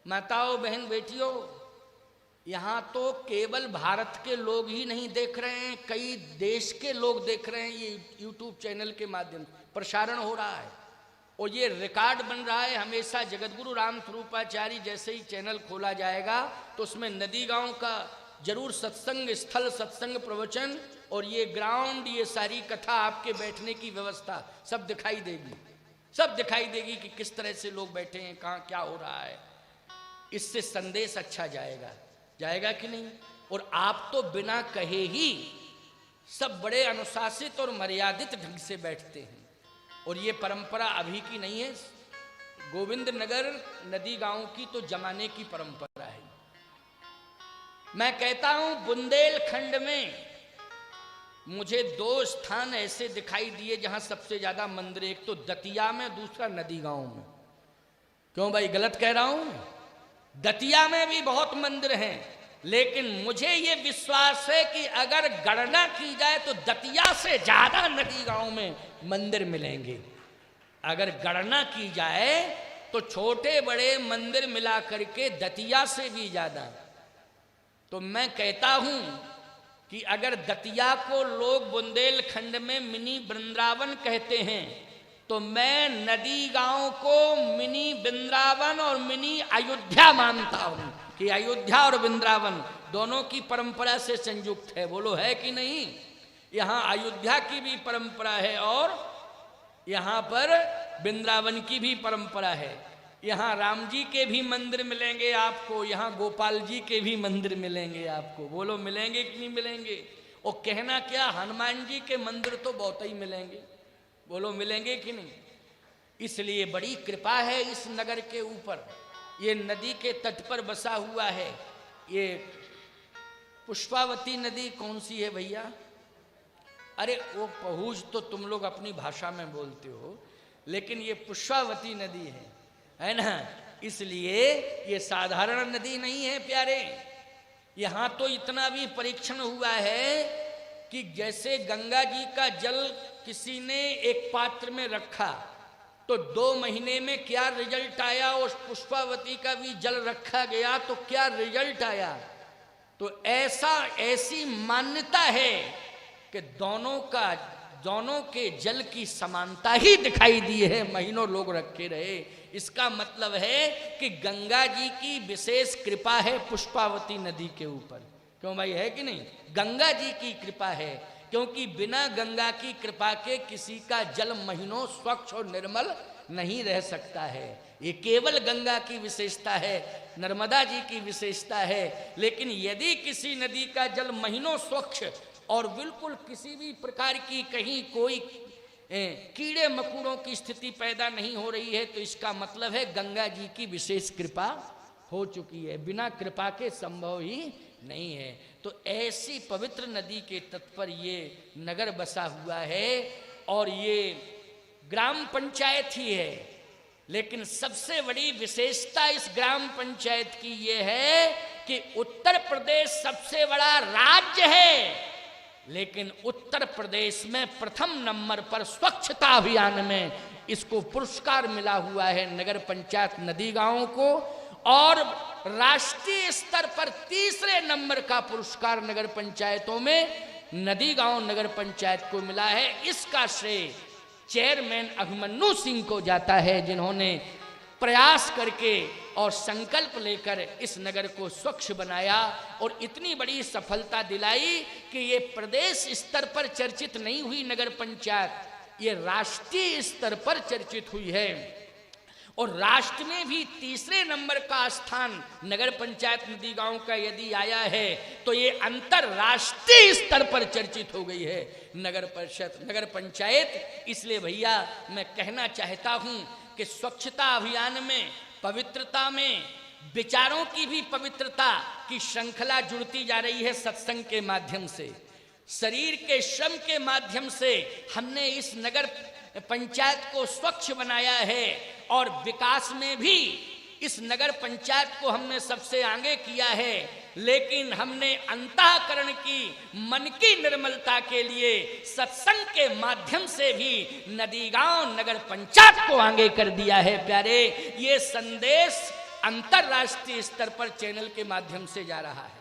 माताओं बहन बेटियों, यहाँ तो केवल भारत के लोग ही नहीं देख रहे हैं, कई देश के लोग देख रहे हैं। ये YouTube चैनल के माध्यम से प्रसारण हो रहा है और ये रिकॉर्ड बन रहा है। हमेशा जगतगुरु राम स्वरूपाचार्य जैसे ही चैनल खोला जाएगा तो उसमें नदी गांव का जरूर सत्संग स्थल, सत्संग प्रवचन और ये ग्राउंड, ये सारी कथा, आपके बैठने की व्यवस्था सब दिखाई देगी। सब दिखाई देगी कि किस तरह से लोग बैठे हैं, कहाँ क्या हो रहा है। इससे संदेश अच्छा जाएगा, जाएगा कि नहीं? और आप तो बिना कहे ही सब बड़े अनुशासित और मर्यादित ढंग से बैठते हैं, और ये परंपरा अभी की नहीं है। गोविंद नगर नदी गांव की तो जमाने की परंपरा है। मैं कहता हूं बुंदेलखंड में मुझे 2 स्थान ऐसे दिखाई दिए जहां सबसे ज्यादा मंदिर, एक तो दतिया में, दूसरा नदी गांव में। क्यों भाई गलत कह रहा हूं? दतिया में भी बहुत मंदिर हैं, लेकिन मुझे ये विश्वास है कि अगर गणना की जाए तो दतिया से ज्यादा नदी गांव में मंदिर मिलेंगे। अगर गणना की जाए तो छोटे बड़े मंदिर मिला करके दतिया से भी ज्यादा। तो मैं कहता हूं कि अगर दतिया को लोग बुंदेलखंड में मिनी वृंदावन कहते हैं, तो मैं नदी गांव को मिनी वृंदावन और मिनी अयोध्या मानता हूं कि अयोध्या और वृंदावन दोनों की परंपरा से संयुक्त है। बोलो है कि नहीं? यहां अयोध्या की भी परंपरा है और यहां पर वृंदावन की भी परंपरा है। यहाँ राम जी के भी मंदिर मिलेंगे आपको, यहाँ गोपाल जी के भी मंदिर मिलेंगे आपको। बोलो मिलेंगे कि नहीं मिलेंगे? और कहना क्या, हनुमान जी के मंदिर तो बहुत ही मिलेंगे। बोलो मिलेंगे कि नहीं? इसलिए बड़ी कृपा है इस नगर के ऊपर। ये नदी के तट पर बसा हुआ है। ये पुष्पावती नदी कौन सी है भैया? अरे वो पहुँच तो तुम लोग अपनी भाषा में बोलते हो, लेकिन ये पुष्पावती नदी है ना। इसलिए ये साधारण नदी नहीं है प्यारे। यहाँ तो इतना भी परीक्षण हुआ है कि जैसे गंगा जी का जल किसी ने एक पात्र में रखा तो 2 महीने में क्या रिजल्ट आया, उस पुष्पावती का भी जल रखा गया तो क्या रिजल्ट आया। तो ऐसी मान्यता है कि दोनों के जल की समानता ही दिखाई दी है, महीनों लोग रखे रहे। इसका मतलब है कि गंगा जी की विशेष कृपा है पुष्पावती नदी के ऊपर। क्यों भाई, है कि नहीं? गंगा जी की कृपा है, क्योंकि बिना गंगा की कृपा के किसी का जल महीनों स्वच्छ और निर्मल नहीं रह सकता है। ये केवल गंगा की विशेषता है, नर्मदा जी की विशेषता है। लेकिन यदि किसी नदी का जल महीनों स्वच्छ और बिल्कुल किसी भी प्रकार की कहीं कोई कीड़े मकोड़ों की स्थिति पैदा नहीं हो रही है, तो इसका मतलब है गंगा जी की विशेष कृपा हो चुकी है। बिना कृपा के संभव ही नहीं है। तो ऐसी पवित्र नदी के तट पर ये नगर बसा हुआ है और ये ग्राम पंचायत ही है। लेकिन सबसे बड़ी विशेषता इस ग्राम पंचायत की ये है कि उत्तर प्रदेश सबसे बड़ा राज्य है, लेकिन उत्तर प्रदेश में प्रथम नंबर पर स्वच्छता अभियान में इसको पुरस्कार मिला हुआ है नगर पंचायत नदी गांव को, और राष्ट्रीय स्तर पर तीसरे नंबर का पुरस्कार नगर पंचायतों में नदी गांव नगर पंचायत को मिला है। इसका श्रेय चेयरमैन अभिमन्यु सिंह को जाता है, जिन्होंने प्रयास करके और संकल्प लेकर इस नगर को स्वच्छ बनाया और इतनी बड़ी सफलता दिलाई कि ये प्रदेश स्तर पर चर्चित नहीं हुई नगर पंचायत, ये राष्ट्रीय स्तर पर चर्चित हुई है। और राष्ट्र में भी तीसरे नंबर का स्थान नगर पंचायत नदी गांव का यदि आया है तो ये अंतरराष्ट्रीय स्तर पर चर्चित हो गई है नगर परिषद, नगर पंचायत। इसलिए भैया मैं कहना चाहता हूं कि स्वच्छता अभियान में, पवित्रता में, विचारों की भी पवित्रता की श्रृंखला जुड़ती जा रही है। सत्संग के माध्यम से, शरीर के श्रम के माध्यम से हमने इस नगर पंचायत को स्वच्छ बनाया है और विकास में भी इस नगर पंचायत को हमने सबसे आगे किया है। लेकिन हमने अंतःकरण की, मन की निर्मलता के लिए सत्संग के माध्यम से भी नदी गांव नगर पंचायत को आगे कर दिया है। प्यारे, ये संदेश अंतरराष्ट्रीय स्तर पर चैनल के माध्यम से जा रहा है।